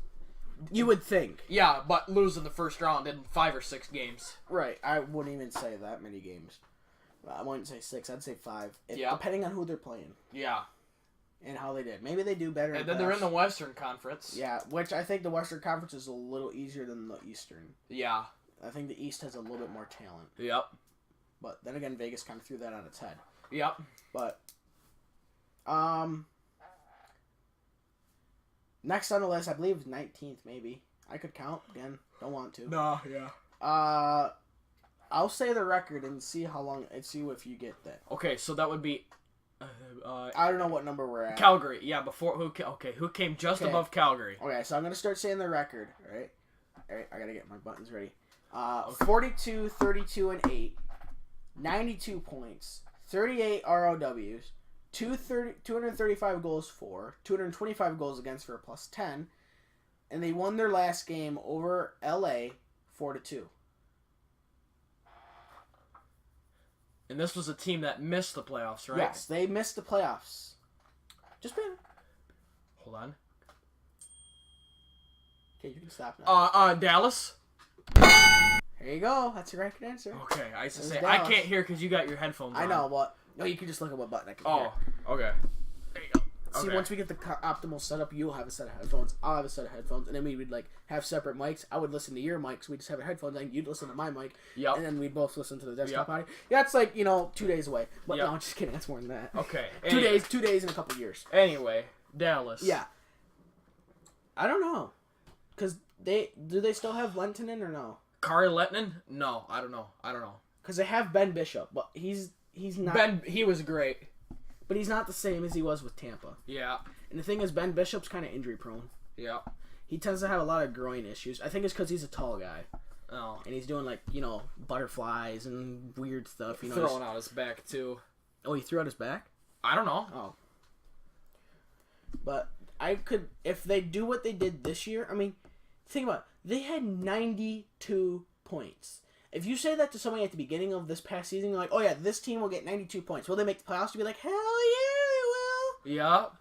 You would think. Yeah, but losing the first round in 5 or 6 games. Right, I wouldn't even say that many games. I wouldn't say 6, I'd say 5. Depending on who they're playing. Yeah. And how they did. Maybe they do better. And then they're in the Western Conference. Yeah, which I think the Western Conference is a little easier than the Eastern. Yeah. I think the East has a little bit more talent. Yep. But then again, Vegas kind of threw that on its head. Yep. But, next on the list, I believe 19th, maybe. I could count again. Don't want to. No, yeah. I'll say the record and see how long and see if you get that. Okay, so that would be. I don't know what number we're at. Calgary, yeah. Who came just above Calgary? Okay, so I'm gonna start saying the record. All right, I gotta get my buttons ready. 42, 32, and 8, 92 points, 38 ROWs, 235 goals for, 225 goals against for a plus 10, and they won their last game over LA 4-2. And this was a team that missed the playoffs, right? Yes, they missed the playoffs. Just been. Hold on. Okay, you can stop now. Dallas. There you go. That's your right answer. Okay, I used to say Dallas. I can't hear because you got your headphones on. I know, but no, you can just look at what button I can hear. Okay. There you go. See, once we get the optimal setup, you'll have a set of headphones. I'll have a set of headphones, and then we would have separate mics. I would listen to your mics. We just have a headphones, and you'd listen to my mic. Yep. And then we'd both listen to the desktop audio. Yeah, it's 2 days away. But Yep. no, I'm just kidding. That's more than that. Okay. 2 days. 2 days in a couple years. Anyway, Dallas. Yeah. I don't know, cause do they still have Lentonen or no? Kari Lettinen? No, I don't know. Cause they have Ben Bishop, but he's not. He was great. But he's not the same as he was with Tampa. Yeah. And the thing is, Ben Bishop's kind of injury prone. Yeah. He tends to have a lot of groin issues. I think it's because he's a tall guy. Oh. And he's doing, like, butterflies and weird stuff. Throwing out his back, too. Oh, he threw out his back? I don't know. Oh. But if they do what they did this year, I mean, think about it. They had 92 points. If you say that to somebody at the beginning of this past season, you're like, oh yeah, this team will get 92 points. Will they make the playoffs? You'll be like, hell yeah, they will. Yep.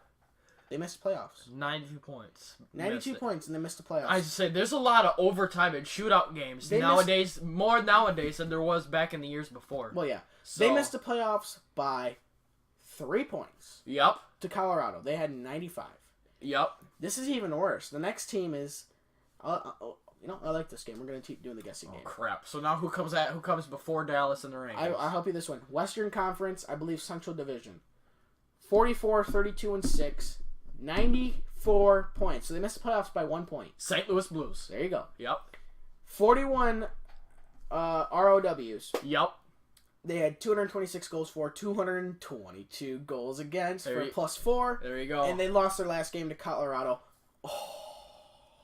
They missed the playoffs. 92 points. 92 points, and they missed the playoffs. I just say there's a lot of overtime and shootout games nowadays, more nowadays than there was back in the years before. Well, yeah. So, they missed the playoffs by 3 points. Yep. To Colorado. They had 95. Yep. This is even worse. The next team is... I like this game. We're going to keep doing the guessing game. Oh, crap. So now who comes before Dallas in the rankings? I'll help you this one. Western Conference, I believe Central Division. 44, 32, and 6. 94 points. So they missed the playoffs by 1 point. St. Louis Blues. There you go. Yep. 41 ROWs. Yep. They had 226 goals for, 222 goals against for +4. +4. There you go. And they lost their last game to Colorado.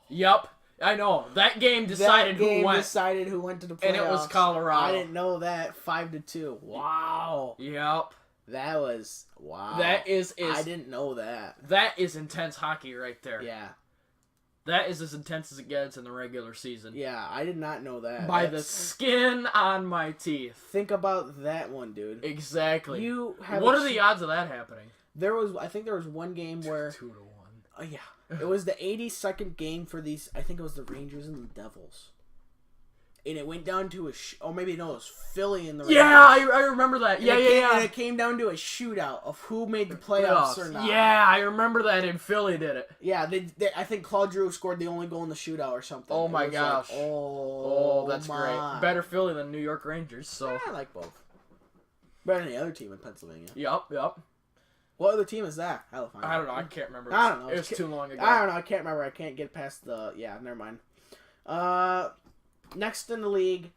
Yep. I know. That game decided who went. decided who went to the playoffs. And it was Colorado. I didn't know that. 5-2. Wow. Yep. That was... Wow. That is... I didn't know that. That is intense hockey right there. Yeah. That is as intense as it gets in the regular season. Yeah, I did not know that. By the skin on my teeth. Think about that one, dude. Exactly. What are the odds of that happening? I think there was one game where... 2-1. Oh, yeah. It was the 82nd game for these... I think it was the Rangers and the Devils. And it went down to or maybe no, it was Philly and the Rangers. Yeah, I remember that. Yeah. And it came down to a shootout of who made the playoffs or not. Yeah, I remember that, and Philly did it. Yeah, I think Claude Giroux scored the only goal in the shootout or something. Oh my gosh. Like, that's great. Better Philly than New York Rangers, so. Yeah, I like both. Better than the other team in Pennsylvania. Yep. What other team is that? I don't know. I can't remember. I don't know. It was too long ago. I don't know. I can't remember. I can't get past the... Yeah, never mind. Next in the league,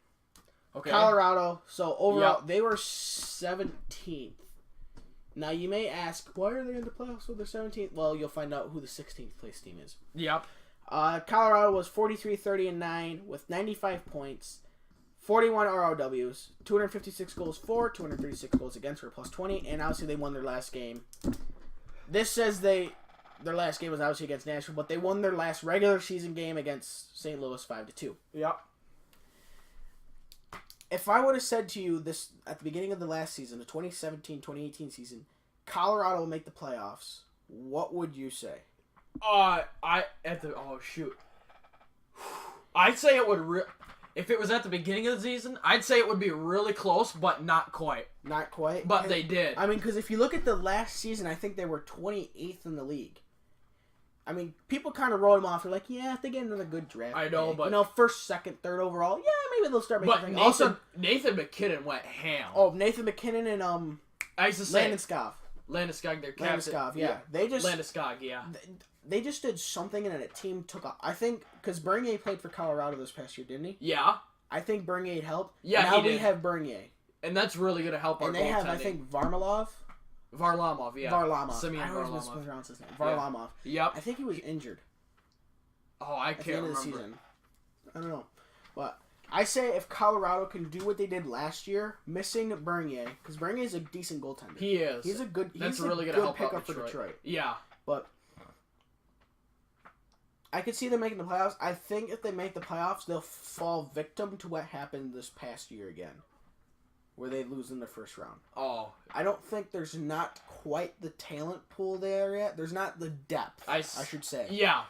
okay. Colorado. So overall, they were 17th. Now you may ask, why are they in the playoffs with their 17th? Well, you'll find out who the 16th place team is. Yep. Colorado was 43, 30, and 9 with 95 points, 41 ROWs, 256 goals for, 236 goals against for +20, and obviously they won their last game. This says their last game was obviously against Nashville, but they won their last regular season game against St. Louis 5-2. Yep. If I would have said to you this at the beginning of the last season, the 2017-2018 season, Colorado will make the playoffs, what would you say? Shoot. I'd say it would if it was at the beginning of the season, I'd say it would be really close, but not quite. Not quite? But they did. I mean, because if you look at the last season, I think they were 28th in the league. I mean, people kind of wrote them off. They're like, yeah, if they get another good draft. I know, pick, but... first, second, third overall, yeah, maybe they'll start making things. Also, Nathan McKinnon went ham. Oh, Nathan McKinnon and, I used to say... Landeskog. Their captain. Landeskog, yeah. Landeskog, yeah. They just did something and a team took off. I think, because Bernier played for Colorado this past year, didn't he? Yeah. I think Bernier helped. Yeah, now we have Bernier. And that's really going to help our goaltending. And they have, I think, Varlamov, yeah. Simeon I always mispronounce his name. Varlamov. Yeah. Yep. I think he was injured. Oh, I can't remember. At the end of the season. I don't know. But I say if Colorado can do what they did last year, missing Bernier, because Bernier is a decent goaltender. He is. He's a good. That's he's really going to to help pick up for Detroit. Yeah. But I could see them making the playoffs. I think if they make the playoffs, they'll fall victim to what happened this past year again, where they lose in the first round. Oh. I don't think there's not quite the talent pool there yet. There's not the depth, I should say. Yeah.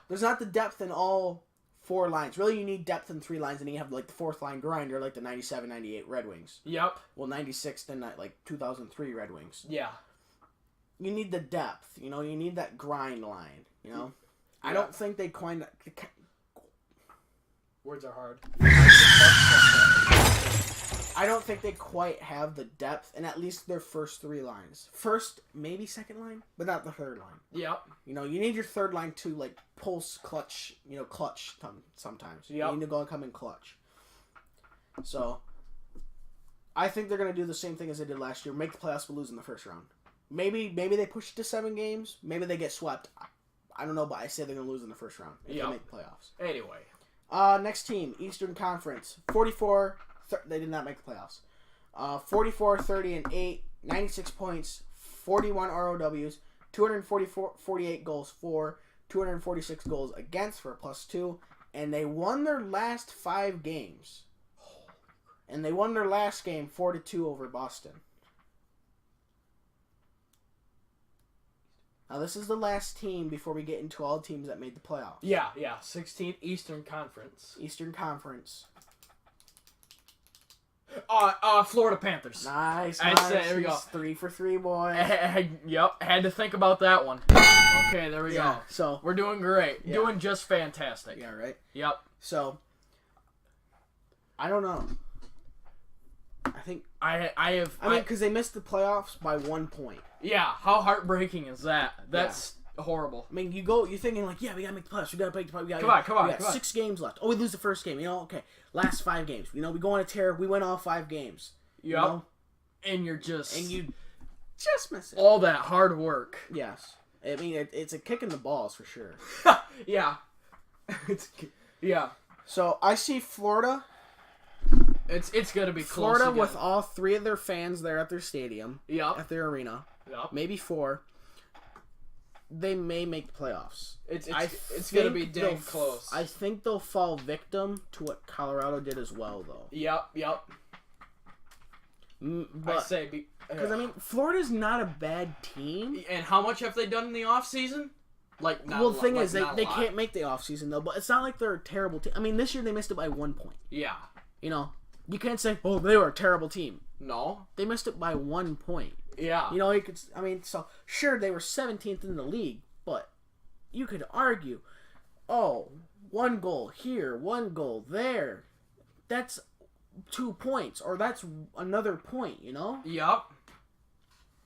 There's not the depth in all 4 lines. Really, you need depth in 3 lines, and you have, like, the 4th line grinder, like the 97, 98 Red Wings. Yep. Well, 96, then, like, 2003 Red Wings. Yeah. You need the depth, you know? You need that grind line, you know? Yeah. I don't think they quite... Words are hard. I don't think they quite have the depth in at least their first 3 lines. First, maybe second line, but not the third line. Yep. You know, you need your third line to, like, pulse, clutch, sometimes. Yep. You need to go and come in clutch. So, I think they're going to do the same thing as they did last year. Make the playoffs but lose in the first round. Maybe they push it to 7 games. Maybe they get swept. I don't know, but I say they're going to lose in the first round if they make the playoffs. Anyway. Next team, Eastern Conference. 44. They did not make the playoffs. 44, 30, and 8. 96 points. 41 ROWs. 48 goals for. 246 goals against for a +2. And they won their last 5 games. And they won their last game 4-2 over Boston. Now, this is the last team before we get into all teams that made the playoffs. Yeah. 16th Eastern Conference. Eastern Conference. Florida Panthers. Nice. There we go. 3 for 3, boy. Yep, had to think about that one. Okay, there we go. So we're doing great. Doing just fantastic. Yeah, right? Yep. So, I don't know. I think... I mean, because they missed the playoffs by 1 point. Yeah, how heartbreaking is that? That's horrible. I mean, you're thinking like, yeah, we gotta make the playoffs. We gotta make the playoffs. Come on. We got 6 games left. Oh, we lose the first game. Okay. Last 5 games. We go on a tear. We win all 5 games. Yep. And you're just... And you just miss it. All that hard work. Yes. I mean, it's a kick in the balls for sure. Yeah. Yeah. So, I see Florida... It's gonna be Florida close again. with all 3 of their fans there at their stadium. Yep. At their arena. Yep. Maybe 4. They may make the playoffs. It's gonna be dang close. I think they'll fall victim to what Colorado did as well, though. Yep. But, I say because I mean, Florida's not a bad team. And how much have they done in the off season? Like, not well, a the thing lot, is, they can't make the off season though. But it's not like they're a terrible team. I mean, this year they missed it by 1 point. Yeah. You can't say, oh, they were a terrible team. No. They missed it by 1 point. Yeah. You could. I mean, so sure they were 17th in the league, but you could argue, oh, 1 goal here, 1 goal there. That's 2 points, or that's another point. Yep.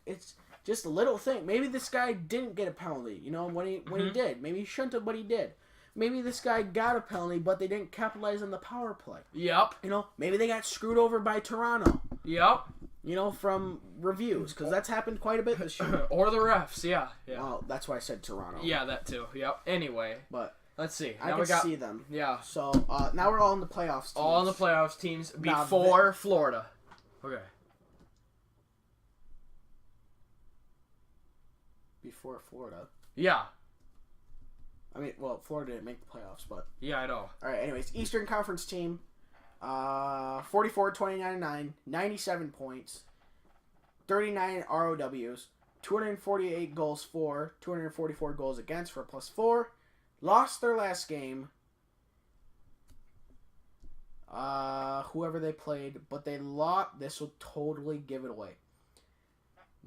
It's just a little thing. Maybe this guy didn't get a penalty. When he did, maybe he shouldn't have, but he did. Maybe this guy got a penalty, but they didn't capitalize on the power play. Yep. Maybe they got screwed over by Toronto. Yep. From reviews, because that's happened quite a bit this year. Or the refs, yeah. Well, that's why I said Toronto. Yeah, that too. Yep. Anyway, but let's see. I can see them. Yeah. So now we're all in the playoffs. All in the playoffs teams before Florida. Okay. Before Florida. Yeah. I mean, well, Florida didn't make the playoffs, but... Yeah, I know. All right, anyways, Eastern Conference team, 44, 29, 9, 97 points, 39 ROWs, 248 goals for, 244 goals against for a +4, lost their last game, whoever they played, but they lost, this will totally give it away.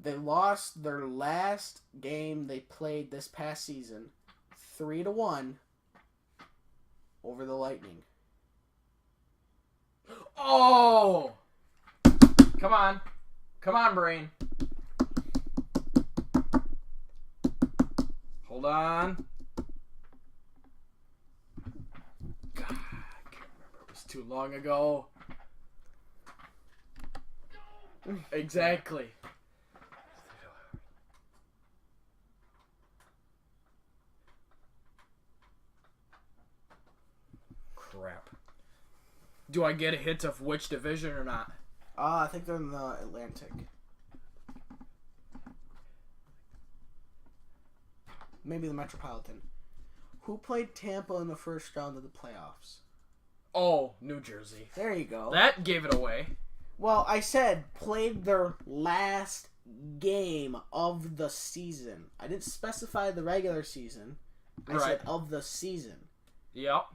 They lost their last game they played this past season, 3-1 over the Lightning. Oh! Come on, brain. Hold on. God, I can't remember. It was too long ago. Exactly. Crap. Do I get a hint of which division or not? I think they're in the Atlantic. Maybe the Metropolitan. Who played Tampa in the first round of the playoffs? Oh, New Jersey. There you go. That gave it away. Well, I said played their last game of the season. I didn't specify the regular season. I said of the season. Yep.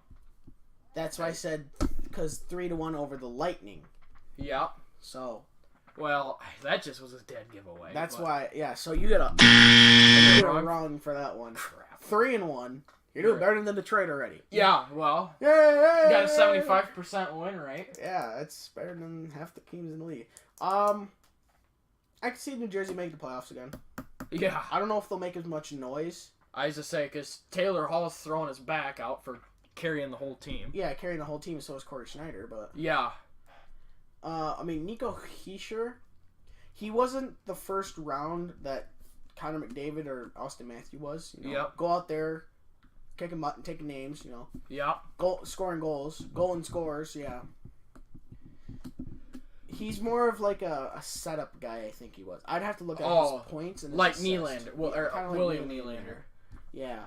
That's why I said because 3-1 over the Lightning. Yep. So. Well, that just was a dead giveaway. That's why. Yeah. So you got a wrong for that one. Crap. 3-1. You're doing better than Detroit already. Yeah. Well. Yay! You got a 75% win rate. Yeah, it's better than half the teams in the league. I can see New Jersey make the playoffs again. Yeah. I don't know if they'll make as much noise. I used to say because Taylor Hall's throwing his back out for carrying the whole team. Yeah, carrying the whole team. So is Corey Schneider, but yeah. I mean, Nico Hischier, he wasn't the first round that Connor McDavid or Austin Matthews was. Yep. Go out there, kicking butt and taking names, you know. Yeah. Scoring goals. Goal scores, yeah. He's more of like a setup guy, I think he was. I'd have to look at his points. And like Nylander. William Nylander. Yeah.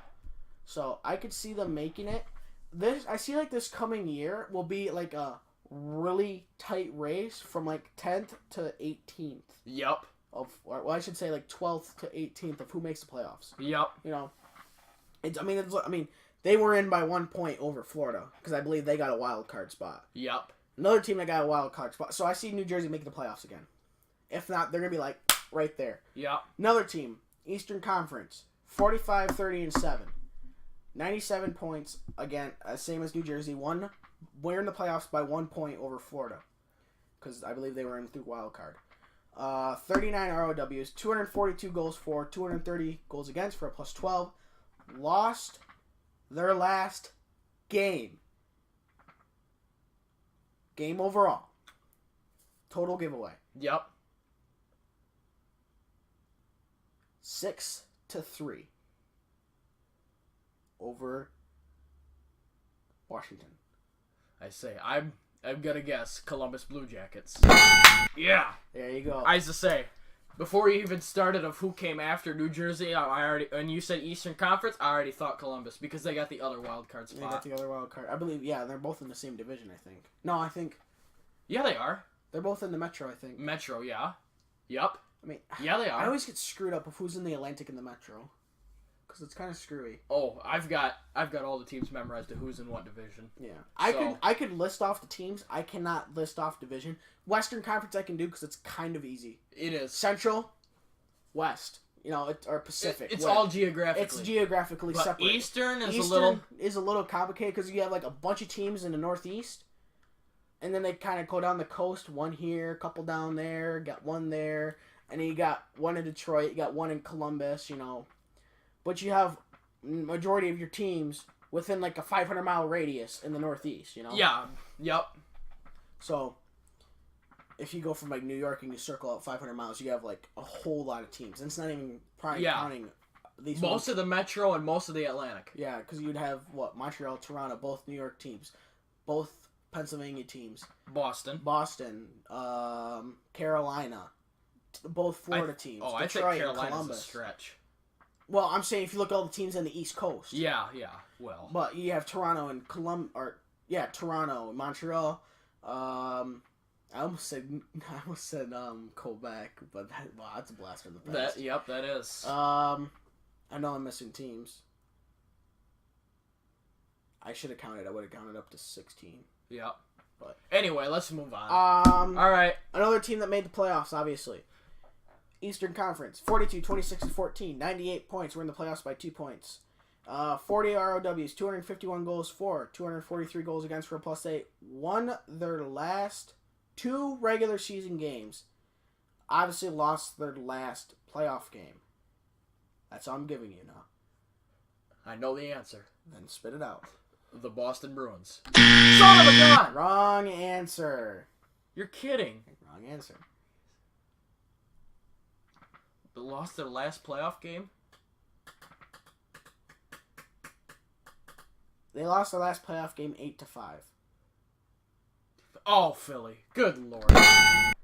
So I could see them making it. I see like this coming year will be like a really tight race from like 10th to 18th. Yep. I should say like 12th to 18th of who makes the playoffs. Yep. You know, I mean, they were in by 1 point over Florida because I believe they got a wild card spot. Yep. Another team that got a wild card spot. So I see New Jersey making the playoffs again. If not, they're gonna be like right there. Yep. Another team, Eastern Conference, 45, 30, and 7. 97 points, again, same as New Jersey. We're in the playoffs by 1 point over Florida. Because I believe they were in through wild card. 39 ROWs, 242 goals for, 230 goals against for a plus 12. Lost their last game. Game overall. Total giveaway. Yep. 6-3. Over Washington. I say, I'm gonna guess Columbus Blue Jackets. Yeah. There you go. I used to say, before you even started of who came after New Jersey, and you said Eastern Conference, I already thought Columbus because they got the other wild card spot. They got the other wild card. I believe, yeah, they're both in the same division, I think. No, I think. Yeah, they are. They're both in the Metro, I think. Metro, yeah. Yep. I mean, yeah, they are. I always get screwed up of who's in the Atlantic and the Metro. Because it's kind of screwy. Oh, I've got all the teams memorized to who's in what division. Yeah, I could list off the teams. I cannot list off division. Western Conference I can do because it's kind of easy. It is. Central, West, or Pacific. It's all geographically. It's geographically but separate. Eastern is a little complicated because you have like a bunch of teams in the Northeast, and then they kind of go down the coast. One here, a couple down there, got one there, and then you got one in Detroit. You got one in Columbus. But you have majority of your teams within like a 500-mile radius in the Northeast, Yeah. Yep. So, if you go from like New York and you circle out 500 miles, you have like a whole lot of teams. And it's not even probably counting these. Most of the Metro and most of the Atlantic. Yeah, because you'd have Montreal, Toronto, both New York teams, both Pennsylvania teams, Boston, Carolina, both Florida teams. Oh, Detroit, I think Carolina's Columbus. a stretch. Well, I'm saying if you look at all the teams on the East Coast. Yeah, well. But you have Toronto and Toronto and Montreal. I almost said Quebec, but that's a blast from the past. That is. I know I'm missing teams. I should have counted. I would have counted up to 16. Yep. But anyway, let's move on. All right. Another team that made the playoffs, obviously. Eastern Conference, 42, 26, and 14, 98 points. We're in the playoffs by 2 points. 40 ROWs, 251 goals for, 243 goals against for a plus 8. Won their last 2 regular season games. Obviously lost their last playoff game. That's all I'm giving you now. I know the answer. Then spit it out. The Boston Bruins. Son of a gun! Wrong answer. You're kidding. Wrong answer. They lost their last playoff game? They lost their last playoff game 8-5. Oh, Philly. Good lord.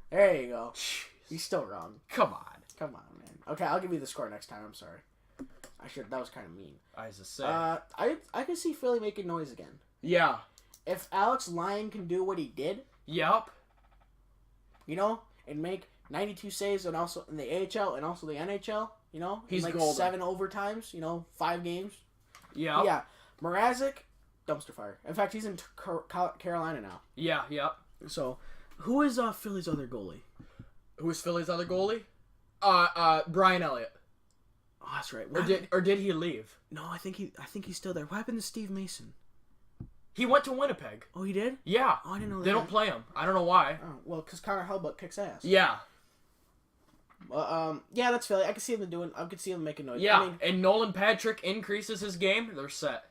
There you go. Jeez. You're still wrong. Come on, man. Okay, I'll give you the score next time. I'm sorry. That was kind of mean. I was just saying. I can see Philly making noise again. Yeah. If Alex Lyon can do what he did. Yep. And make 92 saves and also in the AHL and also the NHL, he's like golden. 7 overtimes, 5 games. Yeah. Yeah. Mrazek, dumpster fire. In fact, he's in Carolina now. Yeah, yep. So, who is Philly's other goalie? Who's Philly's other goalie? Brian Elliott. Oh, that's right. Or did he leave? No, I think he's still there. What happened to Steve Mason? He went to Winnipeg. Oh, he did? Yeah. Oh, I didn't know that. They don't play him. I don't know why. Oh, well, because Connor Hellbuck kicks ass. Yeah. Yeah, that's Philly. I could see them making noise. Yeah, and Nolan Patrick increases his game. They're set.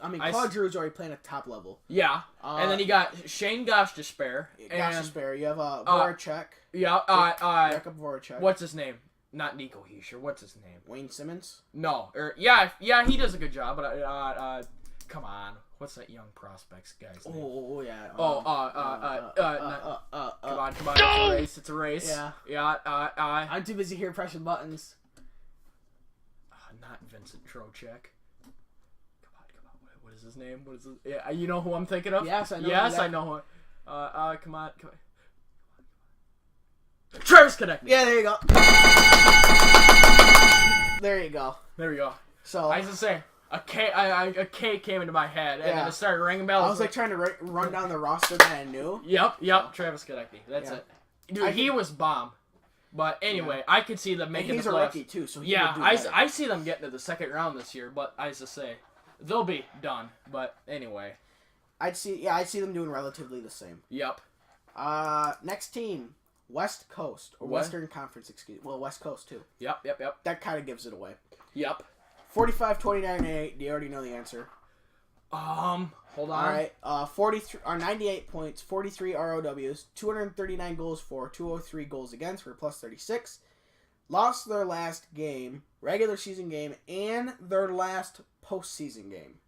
Claude Drew's already playing at top level. Yeah, and then you got Shane Gostisbehere. You have Voracek. Yeah, Jakub Voracek. What's his name? not Nico Heischer. What's his name? Wayne Simmons? No. Yeah, he does a good job, but come on. What's that young prospects guy's name? Oh, yeah. Come on. It's a race. Yeah. Yeah, I'm too busy here pressing buttons. Not Vincent Trocheck. Come on. What is his name? Yeah, you know who I'm thinking of? Yes, I know. Yes, I know who. Come on. Travis Konechny. Yeah, there you go. There you go. There we go. So I was just saying, a K came into my head, and then it started ringing bells. I was like trying to run down the roster that I knew. Yep. Travis Konechny. That's it. Dude, he was bomb. But anyway, I could see them making the playoffs. He's a rookie too, so I see them getting to the second round this year. But I just say, they'll be done. But anyway, I'd see them doing relatively the same. Yep. Next team. West Coast, or Western Conference, West Coast, too. Yep. That kind of gives it away. Yep. 45, 29, and 8. Do you already know the answer? Hold on. All right. 43 or 98 points, 43 ROWs, 239 goals for, 203 goals against for plus 36. Lost their last game, regular season game, and their last postseason game.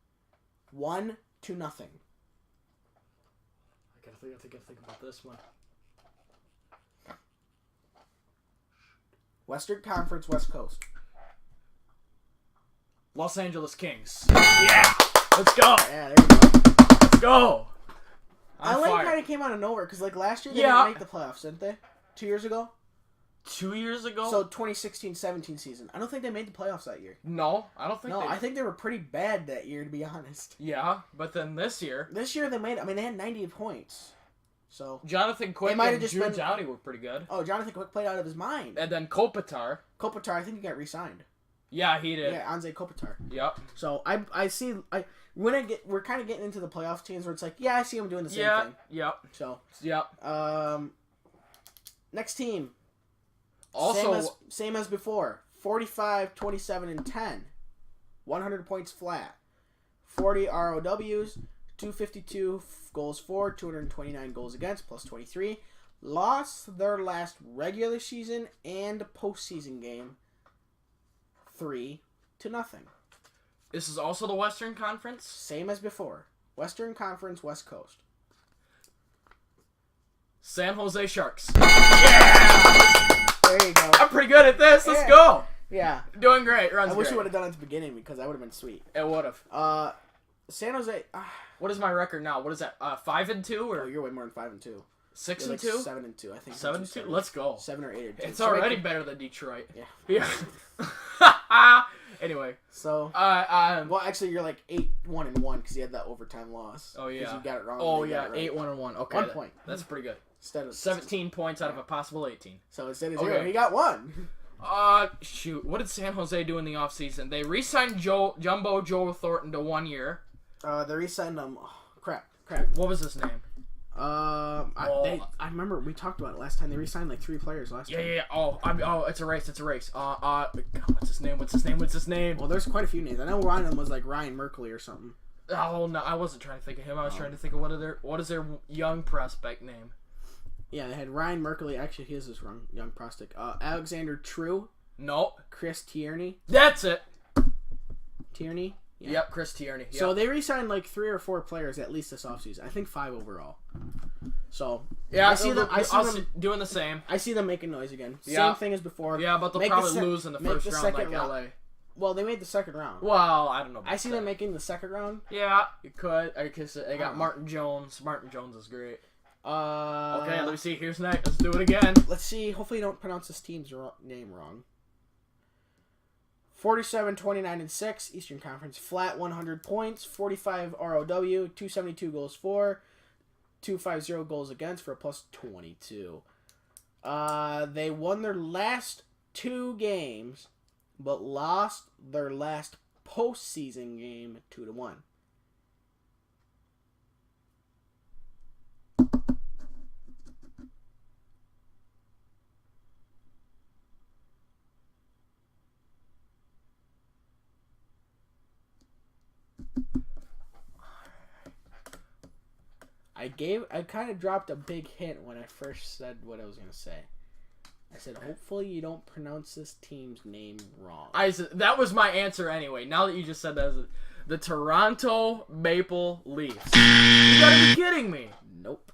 1-0. I gotta think about this one. Western Conference, West Coast. Los Angeles Kings. Yeah! Let's go! Yeah, there you go. Let's go! LA kind of came out of nowhere, because last year they didn't make the playoffs, didn't they? 2 years ago? 2 years ago? So 2016-17 season. I don't think they made the playoffs that year. No, I don't think No, I think they were pretty bad that year, to be honest. Yeah, but then this year... This year they had 90 points. So Jonathan Quick and Drew Doughty were pretty good. Oh, Jonathan Quick played out of his mind. And then Kopitar. I think he got re-signed. Yeah, he did. Yeah, Anze Kopitar. Yep. So we're kind of getting into the playoff teams where it's like, I see him doing the same thing. Yep. So yep. Next team. Also same as before. 45, 27, and 10. 100 points flat. 40 ROWs. 252 goals for, 229 goals against, plus 23. Lost their last regular season and postseason game 3-0. This is also the Western Conference? Same as before. Western Conference, West Coast. San Jose Sharks. Yeah! There you go. I'm pretty good at this. Let's go. Yeah. Doing great. I wish you would have done it at the beginning because that would have been sweet. It would have. San Jose. What is my record now? What is that? 5-2 or? Oh, you're way more than 5-2. 6-2. 7-2. I think. 7-2. Let's go. 7 or 8 or 2. It's already better than Detroit. Yeah. Yeah. Anyway. So. Well, actually, you're like 8-1-1 because you had that overtime loss. Oh yeah. Because you got it wrong. Oh yeah. 8-1-1. Okay. 1 point. That's pretty good. Instead of 17 points out of a possible 18. So instead of 0, he got 1. Shoot. What did San Jose do in the offseason? They re-signed Jumbo Joe Thornton to 1 year. They re-signed him. Oh, crap. What was his name? I remember we talked about it last time. They re-signed like 3 players last time. Yeah. Oh, it's a race. What's his name? Well, there's quite a few names. I know one of them was like Ryan Merkley or something. Oh no, I wasn't trying to think of him. I was trying to think of what is their young prospect name? Yeah, they had Ryan Merkley. Actually, he is this wrong. Young prospect. Alexander True. No. Chris Tierney. That's it. Tierney. Yeah. Yep, Chris Tierney. Yep. So they re-signed like 3 or 4 players at least this offseason. I think 5 overall. So yeah, I see them doing the same. I see them making noise again. Yeah. Same thing as before. Yeah, but they'll probably lose in the first round like LA. Well, they made the second round. Well, I don't know. I see them making the second round. Yeah, you could. Because they got Martin Jones. Martin Jones is great. Okay, let me see. Here's next. Let's do it again. Let's see. Hopefully, you don't pronounce this team's name wrong. 47, 29, and 6. Eastern Conference. Flat 100 points. 45 ROW. 272 goals for. 250 goals against for a plus 22. They won their last 2 games, but lost their last postseason game 2-1. I kind of dropped a big hint when I first said what I was going to say. I said, hopefully you don't pronounce this team's name wrong. That was my answer anyway. Now that you just said that, the Toronto Maple Leafs. You gotta be kidding me. Nope.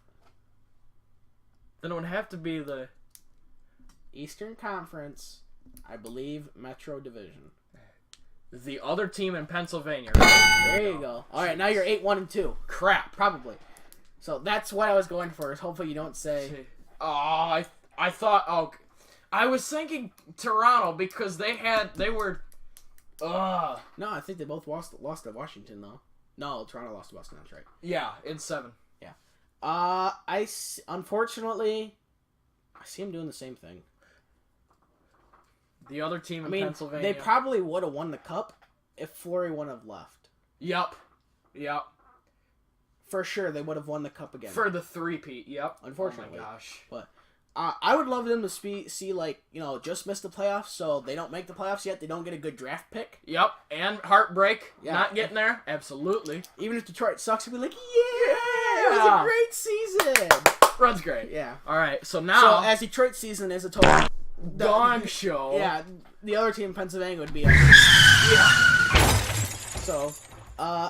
Then it would have to be the Eastern Conference, I believe, Metro Division. The other team in Pennsylvania. Right? There you go. All right, now you're 8-1-2. Crap. Probably. So that's what I was going for. Is hopefully you don't say. Oh, I thought. Oh, I was thinking Toronto because they were. No, I think they both lost to Washington though. No, Toronto lost to Boston. That's right. Yeah, in 7. Yeah. Unfortunately, I see them doing the same thing. The other team in Pennsylvania. They probably would have won the cup if Fleury wouldn't have left. Yep. For sure, they would have won the cup again. For the three-peat, yep. Unfortunately. Oh my gosh. But I would love them to see, just miss the playoffs, so they don't make the playoffs yet. They don't get a good draft pick. Yep, and heartbreak. Yeah. Not getting there. Absolutely. Even if Detroit sucks, we'd be like, yeah, it was a great season. Runs great. Yeah. All right, so now. So, as Detroit's season is a total dog show. Yeah, the other team in Pennsylvania would be yeah. So,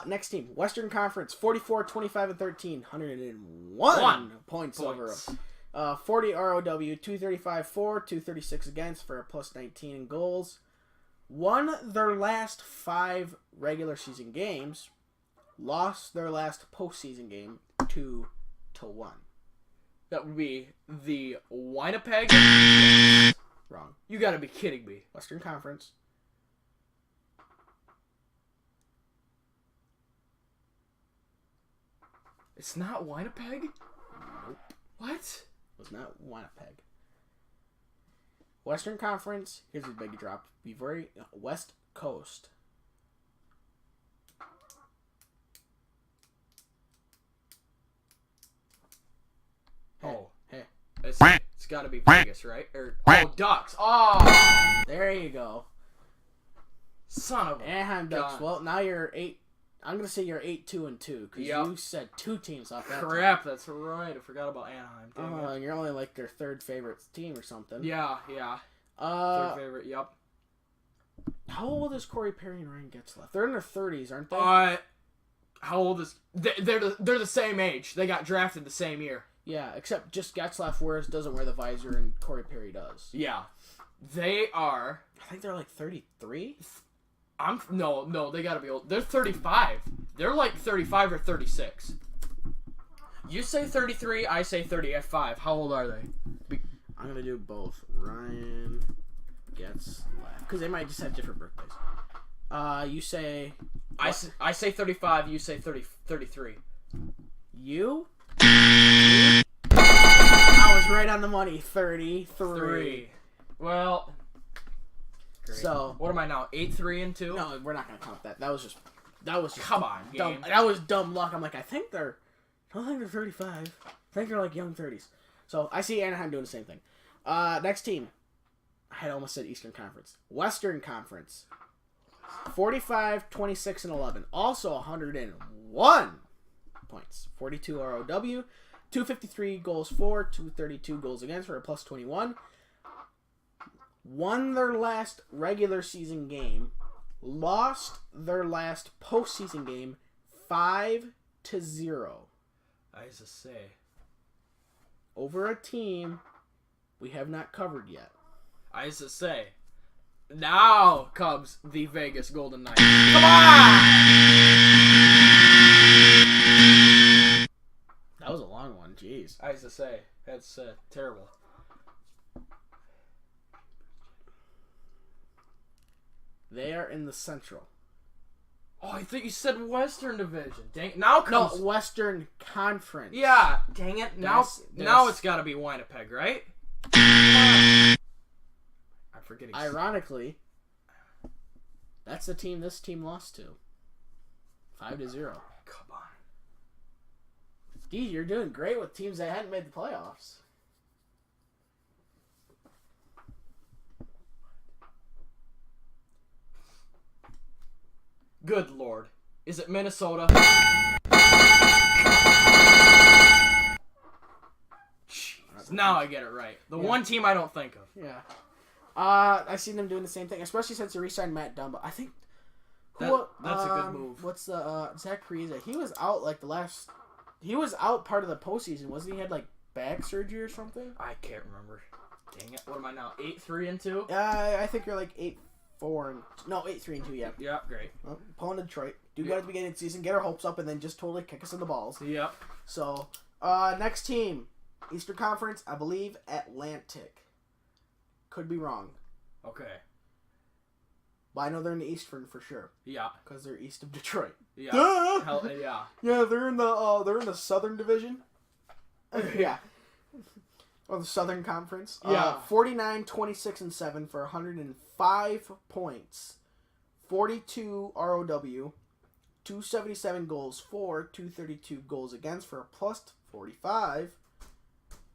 next team, Western Conference, 44, 25, and 13, 101 points over them. 40 ROW, 235 for, 236 against for a plus 19 in goals. Won their last 5 regular season games. Lost their last postseason game 2-1. That would be the Winnipeg. Wrong. You gotta be kidding me. Western Conference. It's not Winnipeg? Nope. What? It was not Winnipeg. Western Conference. Here's a big drop. Be very West Coast. Hey. It's got to be Vegas, right? Ducks. Oh, there you go. Son of a Anaheim Ducks. God. Well, now you're 8. I'm gonna say you're 8-2-2 because you said 2 teams off that. Crap, that's right. I forgot about Anaheim. Oh, you're only like their 3rd favorite team or something. Yeah. 3rd favorite. Yep. How old is Corey Perry and Ryan Getzlaf? They're in their 30s, aren't they? How old is? They're the same age. They got drafted the same year. Yeah, except just Getzlaf doesn't wear the visor and Corey Perry does. Yeah, they are. I think they're like 33. No, they gotta be old. They're 35. They're like 35 or 36. You say 33, I say 35. How old are they? I'm gonna do both. Ryan Getzlaf, because they might just have different birthdays. You say. I say 35. You say 33. You? I was right on the money. 33. Well. Great. So what am I now? 8-3-2? No, we're not gonna count that. That was just come on, dumb. game. That was dumb luck. I'm like, I don't think they're 35. I think they're like young 30s. So I see Anaheim doing the same thing. Next team. I had almost said Eastern Conference. Western Conference. 45, 26, and 11. Also 101 points. 42 ROW. 253 goals for, 232 goals against for a plus 21. Won their last regular season game, lost their last postseason game 5-0. I just say. Over a team we have not covered yet. I just say. Now comes the Vegas Golden Knights. Come on! That was a long one, jeez. I just say. That's terrible. They are in the Central. Oh, I thought you said Western Division. Dang, now comes... No, Western Conference. Yeah, dang it. Now it's got to be Winnipeg, right? I'm forgetting. Ironically, that's the team this team lost to. 5-0. Come on. Gee, you're doing great with teams that hadn't made the playoffs. Good Lord. Is it Minnesota? Now I get it right. The one team I don't think of. Yeah. I've seen them doing the same thing, especially since they re-signed Matt Dumba. I think... That's a good move. What's the... Zach Parise. He was out, like, He was out part of the postseason, wasn't he? Had, like, back surgery or something? I can't remember. Dang it. What am I now? 8-3-2? I think you're, like, 8-4 and... No, 8-3-2, yeah. Yeah, great. Well, pulling to Detroit. Do good at the beginning of the season, get our hopes up, and then just totally kick us in the balls. Yep. So, next team. Eastern Conference, I believe Atlantic. Could be wrong. Okay. But I know they're in the Eastern for sure. Yeah. Because they're east of Detroit. Yeah. Duh! Hell, yeah. Yeah, they're in the Southern Division. Yeah. Or the Southern Conference. Yeah. 49, 26, and 7 for 105 points. 42 ROW. 277 goals for, 232 goals against for a plus 45.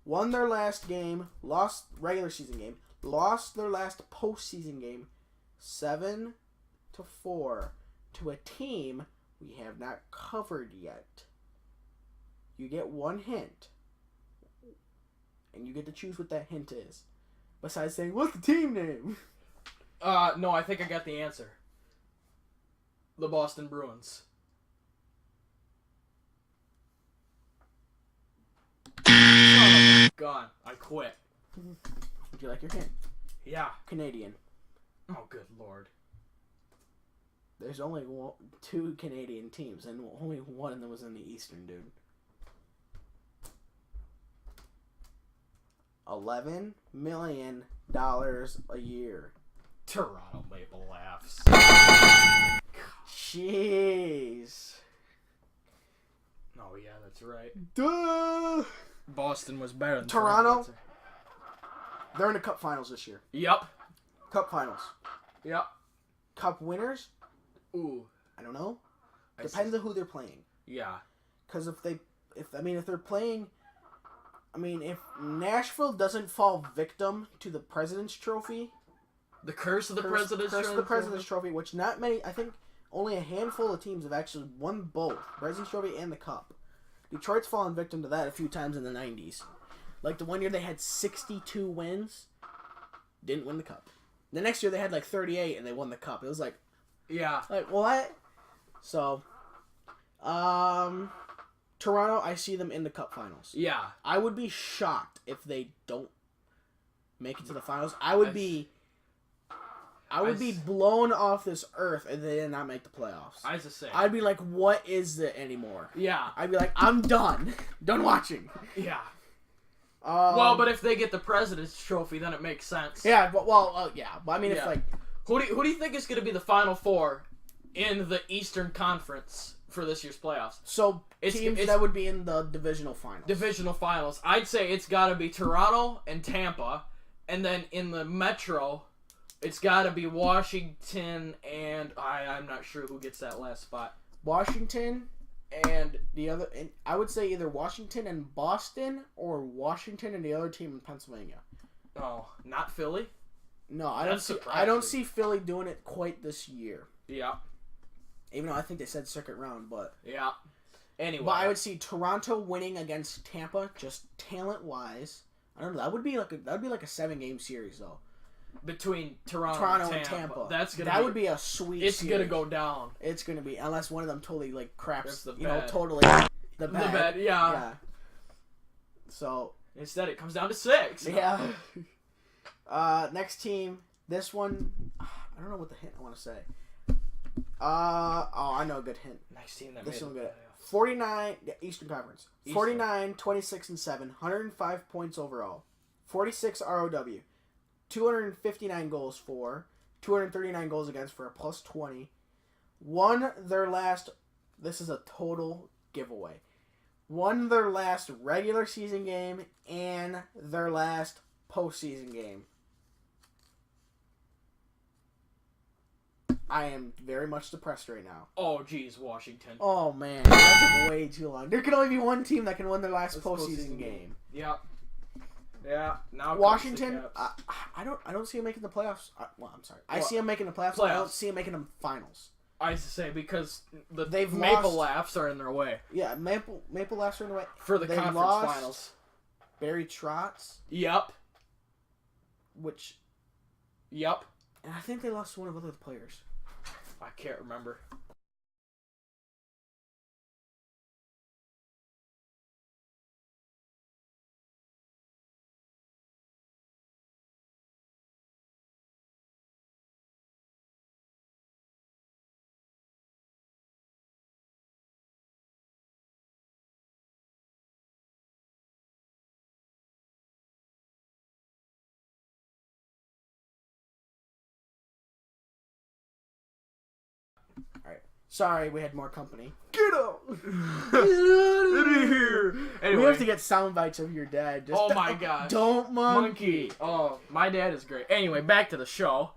Won their last game, lost regular season game, lost their last postseason game 7-4 to a team we have not covered yet. You get one hint, and you get to choose what that hint is. Besides saying, what's the team name? No, I think I got the answer. The Boston Bruins. Gone. I quit. Would you like your hint? Yeah. Canadian. Oh, good lord. There's only two Canadian teams, and only one of them was in the Eastern, dude. $11 million a year. Toronto Maple Leafs. Jeez. Oh, yeah, that's right. Duh! Boston was better than Toronto. They're in the Cup Finals this year. Yep. Cup Finals. Yep. Cup winners? Ooh. I don't know. Depends on who they're playing. Yeah. Because if they're playing... if Nashville doesn't fall victim to the President's Trophy... The curse of the President's Trophy, which not many... I think only a handful of teams have actually won both. President's Trophy and the Cup. Detroit's fallen victim to that a few times in the 90s. Like the one year they had 62 wins. Didn't win the Cup. The next year they had like 38 and they won the Cup. It was like... Yeah. Like, what? So... Toronto, I see them in the Cup Finals. Yeah. I would be shocked if they don't make it to the finals. I would be blown off this earth if they did not make the playoffs. I was just saying. I'd be like, what is it anymore? Yeah. I'd be like, I'm done. Done watching. Yeah. But if they get the President's Trophy, then it makes sense. Yeah, but yeah. But if like... Who do you think is going to be the Final Four in the Eastern Conference for this year's playoffs? So, teams that would be in the divisional finals. I'd say it's got to be Toronto and Tampa. And then in the Metro, it's got to be Washington and... I'm not sure who gets that last spot. Washington and the other... And I would say either Washington and Boston or Washington and the other team in Pennsylvania. Oh, not Philly? No, I don't see Philly doing it quite this year. Yeah. Even though I think they said second round, but... Yeah. Anyway. But I would see Toronto winning against Tampa, just talent-wise. I don't know. That would be like a 7-game series, though. Between Toronto and Tampa. That would be a sweet It's series. going to go down. It's going to be. Unless one of them totally, like, craps, the totally the bad. The bad, yeah. So... Instead, it comes down to 6. Yeah. Next team. This one... I don't know what the hint I want to say. I know a good hint. Nice team that this made one good. playoffs. 49... Eastern Conference. 49, 26, and 7. 105 points overall. 46 ROW. 259 goals for. 239 goals against for a plus 20. Won their last... This is a total giveaway. Won their last regular season game and their last postseason game. I am very much depressed right now. Oh, geez, Washington. Oh, man. That took way too long. There can only be one team that can win their last postseason game. Yep. Yeah. Now Washington, I don't see them making the playoffs. I'm sorry. I see them making the playoffs. I don't see them making them finals. I used to say because They've Maple lost. Laughs are in their way. Yeah, Maple Laughs are in the way. For the conference finals. Barry Trotz. Yep. Which. Yep. And I think they lost one of the other players. I can't remember. Alright. Sorry, we had more company. Get out! Get out of here! Anyway. We have to get sound bites of your dad. Just, oh my gosh. Don't monkey. Oh, my dad is great. Anyway, back to the show.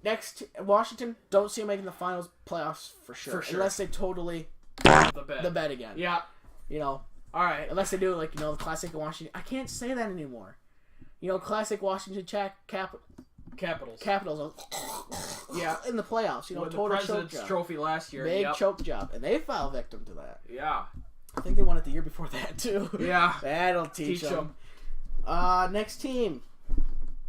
Next, Washington, don't see them making the finals playoffs for sure. Unless they totally the bed again. Yeah. You know. Alright. Unless they do it like, you know, the classic Washington. I can't say that anymore. You know, classic Washington Capitals. Yeah, in the playoffs, you know, with total the President's choke job. Trophy last year. Big choke job, and they fell victim to that. Yeah. I think they won it the year before that too. Yeah. That'll teach them. Next team,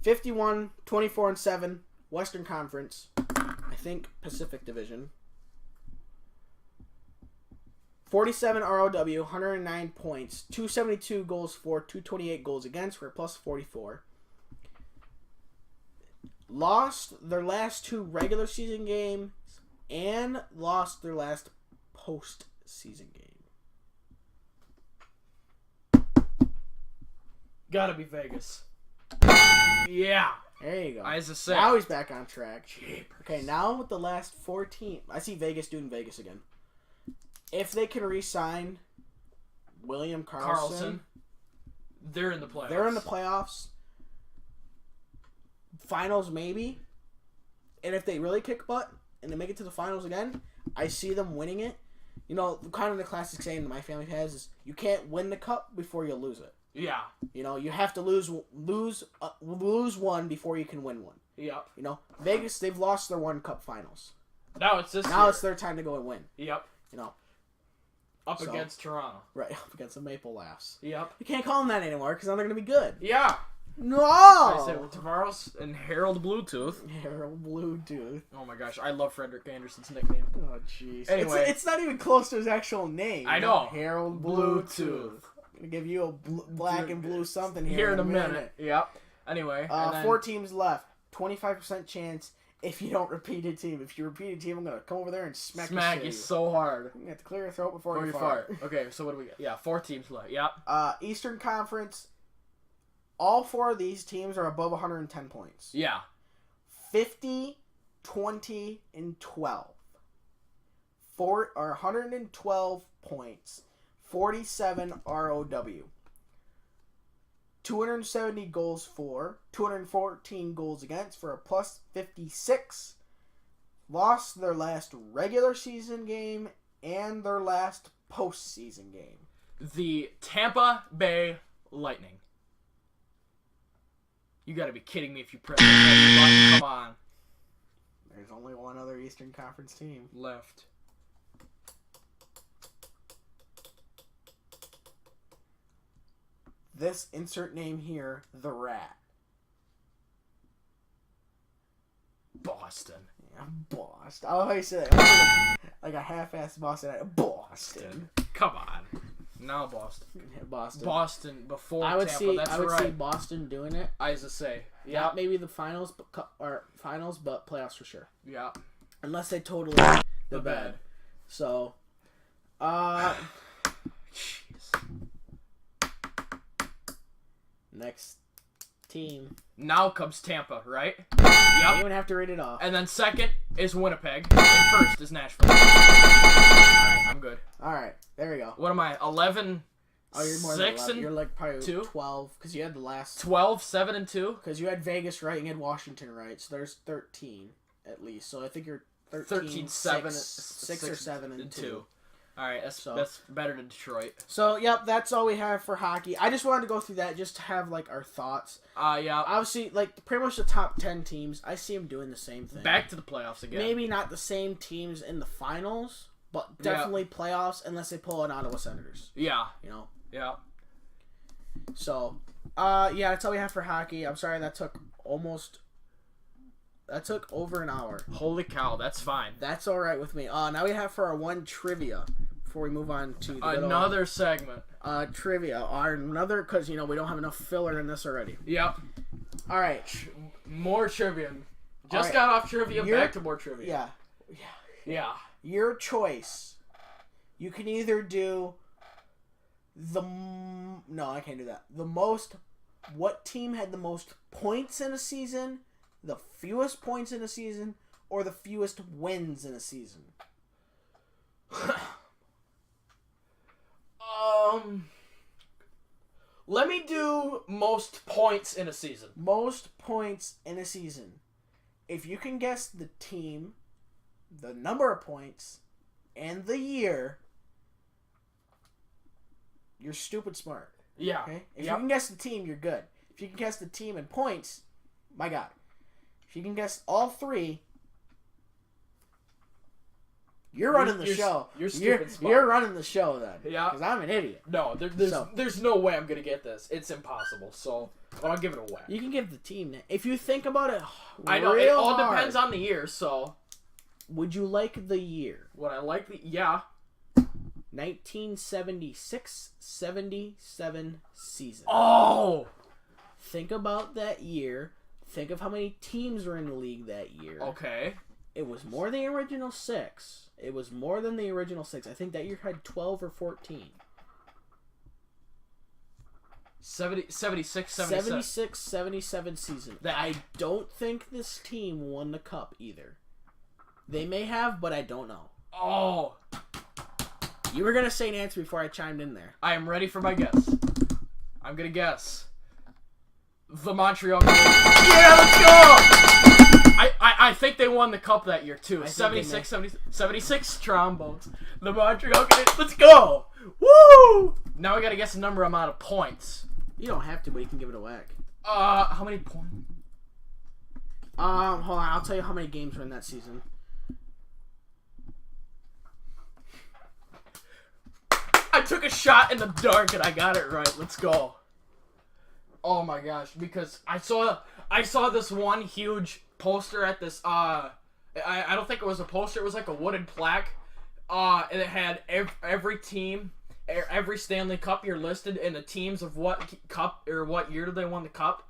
51, 24-7, Western Conference. I think Pacific Division. 47 ROW, 109 points, 272 goals for, 228 goals against for a plus 44. Lost their last 2 regular season games and lost their last postseason game. Gotta be Vegas. Yeah. There you go. As I said. Now he's back on track. Jeepers. Okay, now with the last 4 teams, I see Vegas doing Vegas again. If they can re-sign William Karlsson, they're in the playoffs. They're in the playoffs. Finals, maybe. And if they really kick butt and they make it to the finals again, I see them winning it. You know, kind of the classic saying that my family has is, you can't win the cup before you lose it. Yeah. You know, you have to lose one before you can win one. Yep. You know, Vegas, they've lost their 1 cup finals. Now it's this Now year. it's their time to go and win. Yep. You know. Up against Toronto. Right, up against the Maple Laughs. Yep. You can't call them that anymore because now they're going to be good. Yeah. No! I said tomorrow's and Harold Bluetooth. Harold Bluetooth. Oh my gosh, I love Frederick Anderson's nickname. Oh jeez. Anyway. It's not even close to his actual name. I know. Harold Bluetooth. I'm going to give you a black and blue something here in a minute. Yep. Anyway. 4 teams left. 25% chance if you don't repeat a team. If you repeat a team, I'm going to come over there and smack you so hard. You have to clear your throat before you fart. Okay, so what do we got? Yeah, 4 teams left. Yep. Eastern Conference, all 4 of these teams are above 110 points. Yeah. 50, 20, and 12. 112 points. 47 ROW. 270 goals for, 214 goals against for a plus 56. Lost their last regular season game and their last postseason game. The Tampa Bay Lightning. You gotta be kidding me if you press the button. Come on. There's only one other Eastern Conference team left. This insert name here, the Rat. Boston. Yeah, Boston. Oh, I said that. Like a half-assed Boston. Boston. Come on. Now Boston. Yeah, Boston. Boston before I would Tampa. see. That's I would right. see Boston doing it. I was to say. Yeah. Not maybe the finals, but playoffs for sure. Yeah. Unless they totally the bed. So, Jeez. Next team. Now comes Tampa, right? You Yep. don't even have to read it off. And then second is Winnipeg. And first is Nashville. Alright, I'm good. Alright, there we go. What am I? 11, Oh, you're more 6 than 11. and You're like probably 2? 12, because you had the last... 12, 7 and 2? Because you had Vegas right and you had Washington right, so there's 13 at least. So I think you're 13, 7, 6 or 7 and 2. Alright, that's better than Detroit. So, yep, that's all we have for hockey. I just wanted to go through that just to have, like, our thoughts. Yeah. Obviously, like, pretty much the top 10 teams, I see them doing the same thing. Back to the playoffs again. Maybe not the same teams in the finals, but definitely playoffs unless they pull an Ottawa Senators. Yeah. You know? Yeah. So, yeah, that's all we have for hockey. I'm sorry that took over an hour. Holy cow, that's fine. That's all right with me. Now we have for our one trivia before we move on to another segment. Trivia. Because, we don't have enough filler in this already. Yep. All right. More trivia. Just got off trivia, back to more trivia. Yeah. Your choice. You can either do no, I can't do that. What team had the most points in a season, the fewest points in a season, or the fewest wins in a season? Let me do most points in a season. Most points in a season. If you can guess the team, the number of points, and the year, you're stupid smart. Yeah. Okay? If you can guess the team, you're good. If you can guess the team and points, my God. If you can guess all three, you're running the show. You're stupid smart. You're running the show then. Yeah. Because I'm an idiot. No, there's no way I'm going to get this. It's impossible. So, but I'll give it a whack. You can give the team. If you think about it, I know it all depends on the year. So, would you like the year? Would I like the 1976-77 season. Oh! Think about that year. Think of how many teams were in the league that year. Okay. It was more than the original 6. It was more than the original 6. I think that year had 12 or 14. 76, 77 season. I don't think this team won the cup either. They may have, but I don't know. Oh! You were going to say an answer before I chimed in there. I am ready for my guess. I'm going to guess. The Montreal Canadiens. Yeah, let's go! I think they won the cup that year, too. 76 trombones. The Montreal Canadiens. Let's go! Woo! Now we got to guess the amount of points. You don't have to, but you can give it a whack. How many points? Hold on. I'll tell you how many games were in that season. I took a shot in the dark and I got it right. Let's go. Oh my gosh, because I saw this one huge poster at this I don't think it was a poster, it was like a wooden plaque. And it had every team, every Stanley Cup year listed, and the teams of what cup or what year did they won the cup.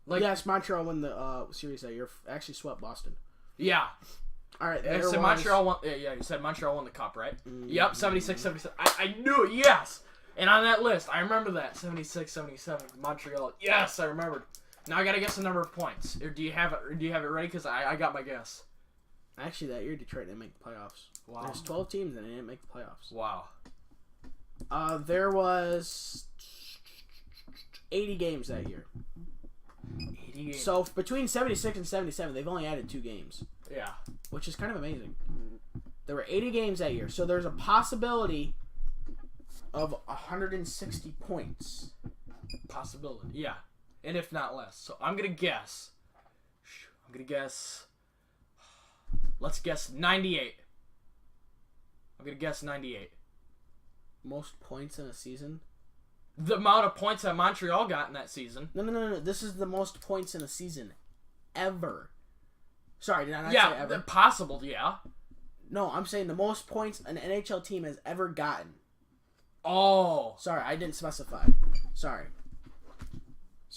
Like, yes, Montreal won the series that year. Actually swept Boston. Yeah. All right. You said Montreal won. Yeah, you said Montreal won the cup, right? Yep, 76, 77. I knew it. Yes. And on that list, I remember that 76, 77, Montreal. Yes, I remembered. Now I gotta guess the number of points. Or do you have it? Or do you have it ready? Because I got my guess. Actually, that year Detroit didn't make the playoffs. Wow. There's 12 teams and they didn't make the playoffs. Wow. There was 80 games that year. 80 games. So between 76 and 77, they've only added 2 games. Yeah. Which is kind of amazing. There were 80 games that year, so there's a possibility of 160 points. Possibility, yeah. And if not less. So I'm going to guess. Let's guess 98. I'm going to guess 98. Most points in a season? The amount of points that Montreal got in that season. No. This is the most points in a season ever. Sorry, did I not say ever? Yeah, possible, yeah. No, I'm saying the most points an NHL team has ever gotten. Oh. Sorry, I didn't specify. Sorry,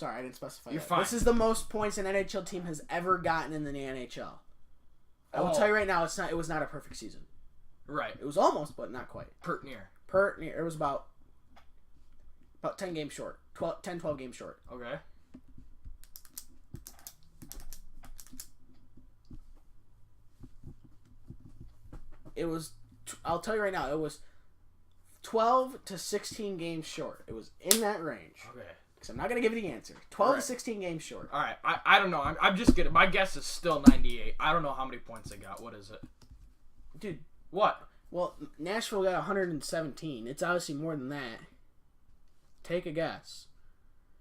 I didn't specify. You're that. fine. This is the most points an NHL team has ever gotten in the NHL. I will tell you right now, it was not a perfect season. Right. It was almost, but not quite. Pert near. It was about 10 games short. 12 games short. Okay. It was, I'll tell you right now, it was 12 to 16 games short. It was in that range. Okay. Because I'm not going to give you the answer. 12 to 16 games short. All right. I don't know. I'm just kidding. My guess is still 98. I don't know how many points they got. What is it? Dude. What? Well, Nashville got 117. It's obviously more than that. Take a guess.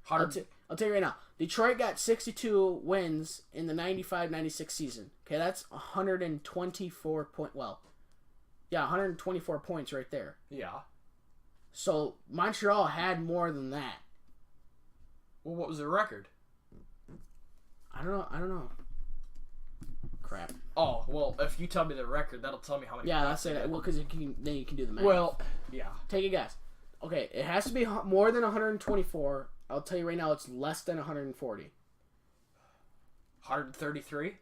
I'll tell you right now. Detroit got 62 wins in the 95-96 season. Okay, that's 124 points right there. Yeah. So Montreal had more than that. Well, what was the record? I don't know. Crap. Oh, well, if you tell me the record, that'll tell me how many. Yeah, I'll say that. Well, because then you can do the math. Well, yeah. Take a guess. Okay, it has to be more than 124. I'll tell you right now, it's less than 140. 133?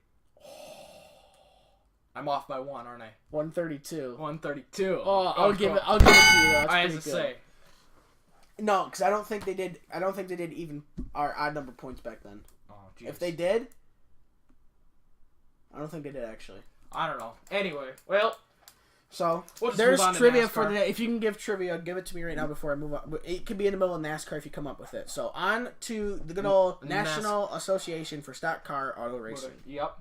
I'm off by one, aren't I? 132. 132. Oh, I'll give it to you. That's I have pretty to good. say. No, because I don't think they did even our odd number points back then. Oh, jeez. If they did, I don't think they did actually. I don't know. Anyway, well. So, we'll there's trivia for today. today. If you can give trivia, give it to me right now before I move on. It could be in the middle of NASCAR if you come up with it. So, on to the good old National Association for Stock Car Auto Racing. Yep.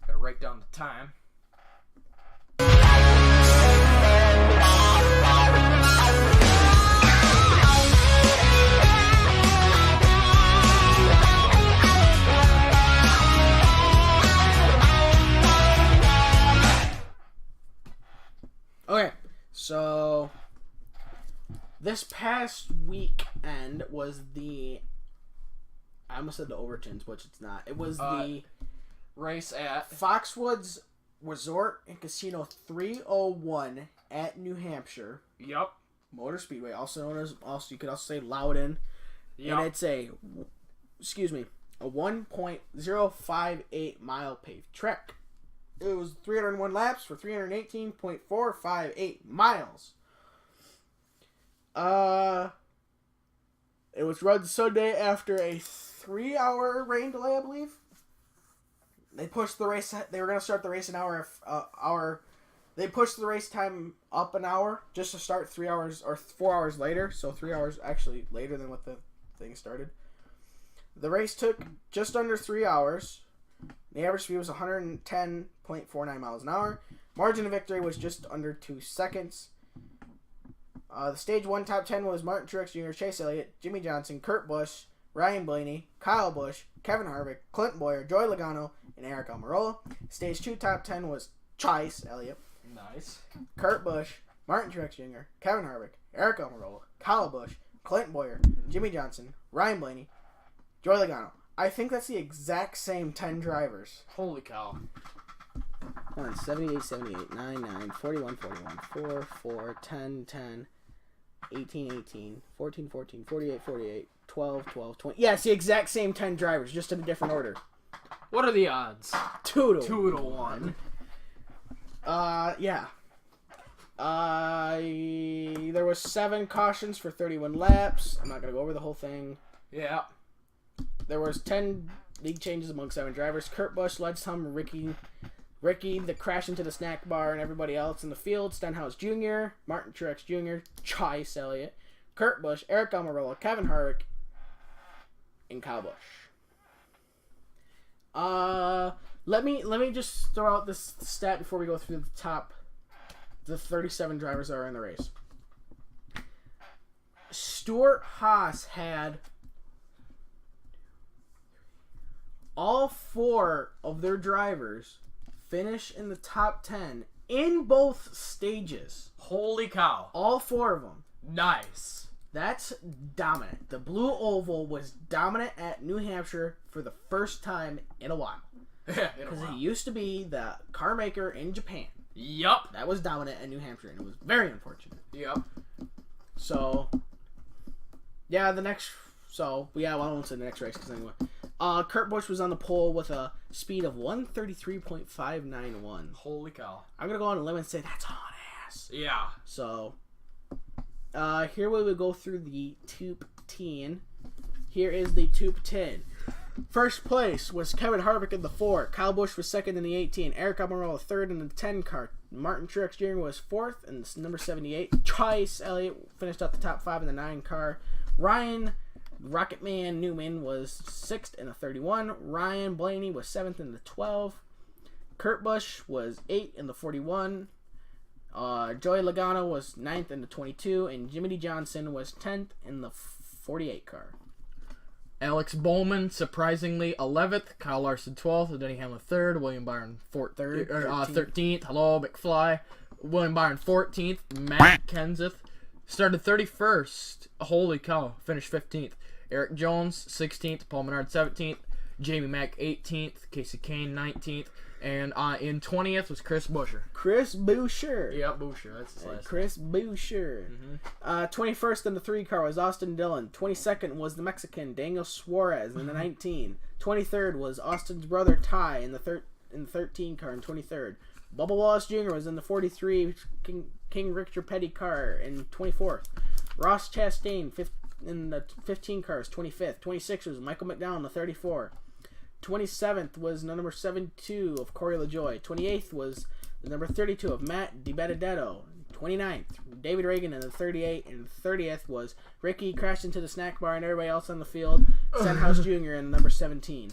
Gotta write down the time. Okay, so this past weekend was I almost said the Overtons, which it's not. It was the race at Foxwoods Resort and Casino 301 at New Hampshire. Yep. Motor Speedway, also known as, you could also say Loudon. Yep. And it's a 1.058 mile paved track. It was 301 laps for 318.458 miles. It was run Sunday after a 3-hour rain delay, I believe. They pushed the race. They were going to start the race an hour. They pushed the race time up an hour just to start 3 hours or 4 hours later. So 3 hours actually later than what the thing started. The race took just under 3 hours. The average speed was 110.49 miles an hour. Margin of victory was just under 2 seconds. The Stage 1 top 10 was Martin Truex Jr., Chase Elliott, Jimmy Johnson, Kurt Busch, Ryan Blaney, Kyle Busch, Kevin Harvick, Clint Boyer, Joey Logano, and Eric Almirola. Stage 2 top 10 was Chase Elliott, nice, Kurt Busch, Martin Truex Jr., Kevin Harvick, Eric Almirola, Kyle Busch, Clint Boyer, Jimmy Johnson, Ryan Blaney, Joey Logano. I think that's the exact same 10 drivers. Holy cow. 78, 78, 9, 9, 41, 41, 4, 4, 10, 10, 18, 18, 14, 14, 48, 48, 12, 12, 20. Yeah, it's the exact same 10 drivers, just in a different order. What are the odds? 2 to 1. Yeah. There was 7 cautions for 31 laps. I'm not going to go over the whole thing. Yeah. There was 10 league changes among 7 drivers. Kurt Busch led some. Ricky, the crash into the snack bar, and everybody else in the field. Stenhouse Jr., Martin Truex Jr., Chase Elliott, Kurt Busch, Eric Almirola, Kevin Harvick, and Kyle Busch. Let me just throw out this stat before we go through the 37 drivers that are in the race. Stuart Haas had all 4 of their drivers finish in the top 10 in both stages. Holy cow. All 4 of them. Nice. That's dominant. The Blue Oval was dominant at New Hampshire for the first time in a while. Because it used to be the car maker in Japan. Yup. That was dominant at New Hampshire, and it was very unfortunate. Yep. So, yeah, I won't say the next race, because anyway. Kurt Busch was on the pole with a speed of 133.591. Holy cow. I'm going to go on a limb and say that's on ass. Yeah. So, here we will go through the Top 10. Here is the Top 10. First place was Kevin Harvick in the 4. Kyle Busch was second in the 18. Eric Almirola third in the 10 car. Martin Truex Jr. was fourth in the number 78. Chase Elliott finished out the top 5 in the 9 car. Ryan Rocketman Newman was 6th in the 31. Ryan Blaney was 7th in the 12. Kurt Busch was 8th in the 41. Joey Logano was 9th in the 22. And Jimmy Johnson was 10th in the 48 car. Alex Bowman, surprisingly, 11th. Kyle Larson, 12th. Denny Hamlin, 3rd. William Byron, 13th. Hello, McFly. William Byron, 14th. Matt Kenseth started 31st. Holy cow. Finished 15th. Eric Jones, 16th. Paul Menard, 17th. Jamie Mack, 18th. Casey Kane, 19th. And in 20th was Chris Buescher. Chris Buescher. Yep, Buescher. That's his last Chris Buescher. 21st in the 3 car was Austin Dillon. 22nd was the Mexican Daniel Suarez in the 19. 23rd was Austin's brother Ty in the 13 car in 23rd. Bubba Wallace Jr. was in the 43 King Richard Petty car in 24th. Ross Chastain in the 15 cars 25th. 26th was Michael McDowell in the 34. 27th was the number 72 of Corey LaJoie. 28th was the number 32 of Matt DiBenedetto. 29th, David Reagan in the 38. And 30th was Ricky crashed into the snack bar and everybody else on the field. Stenhouse Jr. in the number 17.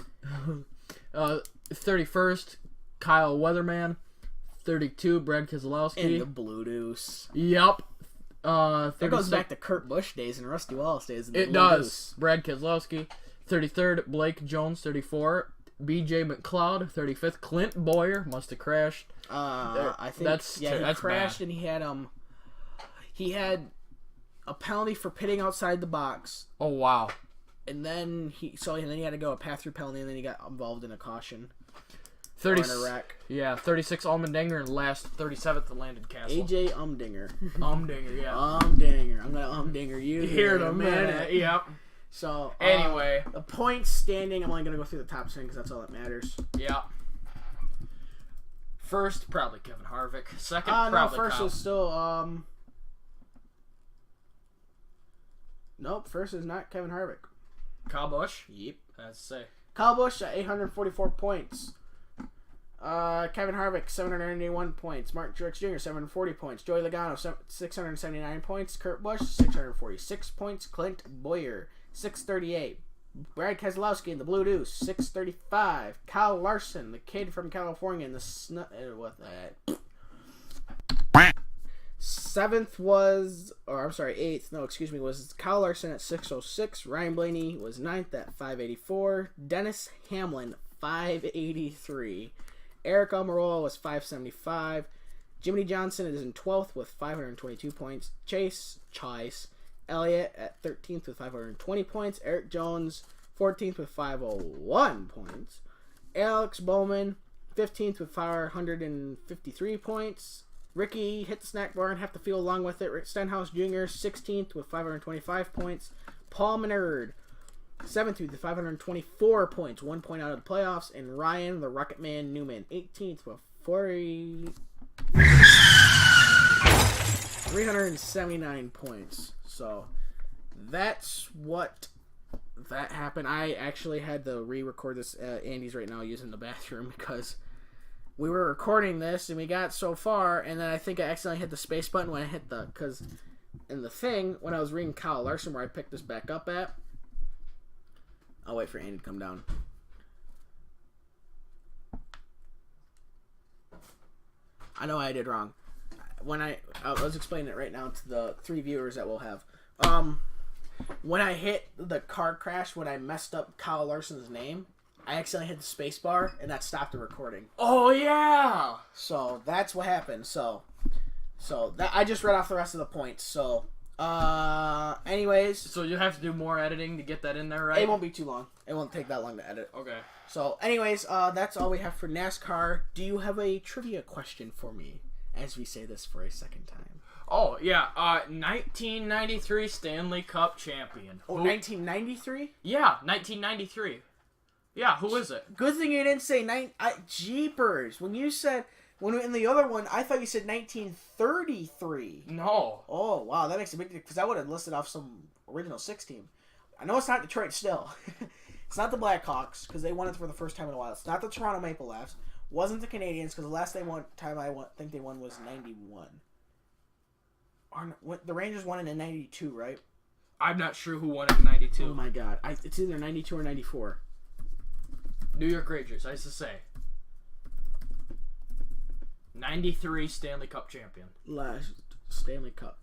31st, Kyle Weatherman. 32, Brad Keselowski. In the Blue Deuce. Yep. That goes back to Kurt Busch days and Rusty Wallace days. It does. Brad Keselowski. 33rd, Blake Jones. 34, BJ McLeod. 35th, Clint Boyer. Must have crashed. I think that's he crashed bad. And he had a penalty for pitting outside the box. Oh wow! And then he had to go a pass through penalty, and then he got involved in a caution. 30 in a wreck. Yeah, 36 Allmendinger, and last 37th the Landon Castle. AJ Umdinger. Umdinger, yeah. Umdinger. I'm gonna Umdinger you here in a minute. Yep. So anyway, the points standing. I'm only gonna go through the top 10 because that's all that matters. Yeah. First, probably Kevin Harvick. Second, probably no, first Kyle. is still Nope, first is not Kevin Harvick. Kyle Busch. Yep. That's to say. Kyle Busch at 844 points. Kevin Harvick 781 points. Martin Truex Jr. 740 points. Joey Logano 679 points. Kurt Busch 646 points. Clint Boyer 638. Brad Keselowski in the Blue Deuce 635. Kyle Larson, the kid from California in the eighth was Kyle Larson at 606. Ryan Blaney was 9th at 584. Dennis Hamlin 583. Eric Almirola was 575. Jimmy Johnson is in 12th with 522 points. Chase Elliott at 13th with 520 points. Eric Jones 14th with 501 points. Alex Bowman 15th with 553 points. Ricky hit the snack bar and have to field along with it. Rick Stenhouse Jr. 16th with 525 points. Paul Menard 7th with 524 points, 1 point out of the playoffs. And Ryan the Rocket Man Newman 18th with 379 points. So that's what that happened. I actually had to re-record this. Andy's right now using the bathroom because we were recording this and we got so far, and then I think I accidentally hit the space button when I hit because in the thing when I was reading Kyle Larson where I picked this back up at. I'll wait for Andy to come down. I know I did wrong. When I was explaining it right now to the 3 viewers that we'll have. When I hit the car crash, when I messed up Kyle Larson's name, I accidentally hit the space bar, and that stopped the recording. Oh, yeah! So, that's what happened. So that I just read off the rest of the points. So, anyways. So, you have to do more editing to get that in there, right? It won't be too long. It won't take that long to edit. Okay. So, anyways, that's all we have for NASCAR. Do you have a trivia question for me as we say this for a second time? Oh, yeah. 1993 Stanley Cup champion. Oh, 1993? Yeah, 1993. Yeah, who is it? Good thing you didn't say Jeepers. When you said in the other one, I thought you said 1933. No. Oh wow, that makes a big difference because I would have listed off some original 6 team. I know it's not Detroit still. It's not the Blackhawks because they won it for the first time in a while. It's not the Toronto Maple Leafs. Wasn't the Canadiens because the last time I think they won was 91. The Rangers won it in 92, right? I'm not sure who won it in 92. Oh my god, it's either 92 or 94. New York Rangers, I used to say. 93 Stanley Cup champion. Last Stanley Cup.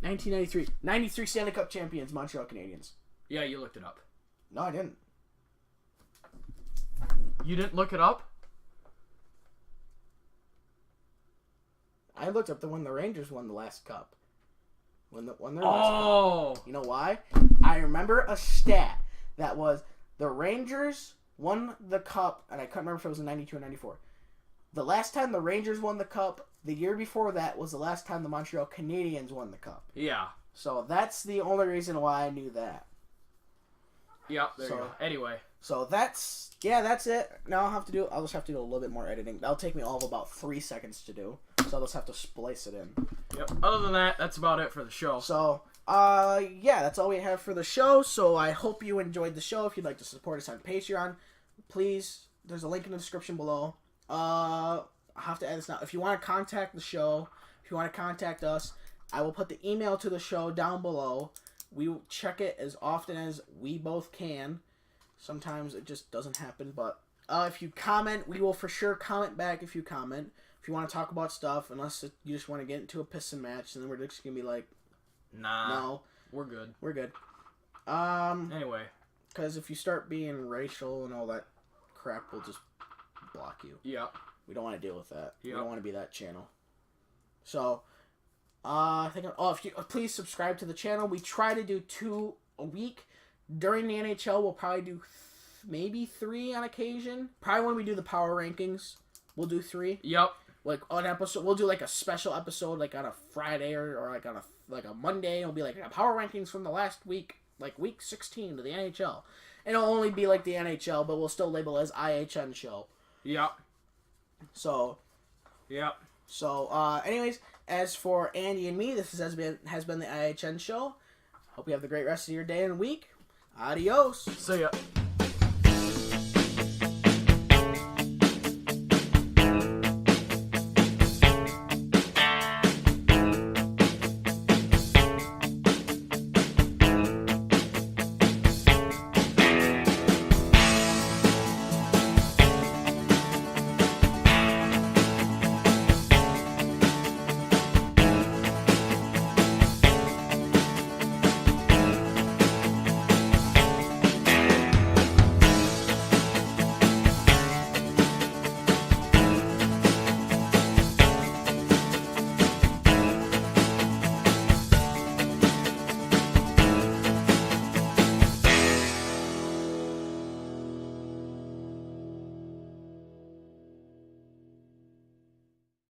1993. 93 Stanley Cup champions, Montreal Canadiens. Yeah, you looked it up. No, I didn't. You didn't look it up? I looked up when the Rangers won the last cup. When their last cup. You know why? I remember a stat that was the Rangers won the cup, and I can't remember if it was in 92 or 94. The last time the Rangers won the cup, the year before that was the last time the Montreal Canadiens won the cup. Yeah. So that's the only reason why I knew that. Yep, there you go. Anyway. So that's it. Now I'll just have to do a little bit more editing. That'll take me all of about 3 seconds to do. So I'll just have to splice it in. Yep. Other than that, that's about it for the show. So, yeah, that's all we have for the show. So I hope you enjoyed the show. If you'd like to support us on Patreon, please, there's a link in the description below. I'll have to add this now. If you want to contact the show, if you want to contact us, I will put the email to the show down below. We will check it as often as we both can. Sometimes it just doesn't happen, but if you comment, we will for sure comment back if you comment. If you want to talk about stuff, unless you just want to get into a piston match, and then we're just going to be like, nah, no. We're good. We're good. Anyway. Because if you start being racial and all that crap, we'll just block you. Yeah. We don't want to deal with that. Yep. We don't want to be that channel. So, I think, if you please subscribe to the channel. We try to do 2 a week. During the NHL, we'll probably do maybe 3 on occasion. Probably when we do the power rankings, we'll do 3. Yep. Like on episode, we'll do like a special episode, like on a Friday or like on a Monday. It'll be like power rankings from the last week, like week 16 to the NHL. And it'll only be like the NHL, but we'll still label it as IHN show. Yep. So. Yep. So, anyways, as for Andy and me, this has been the IHN show. Hope you have the great rest of your day and week. Adios. See ya.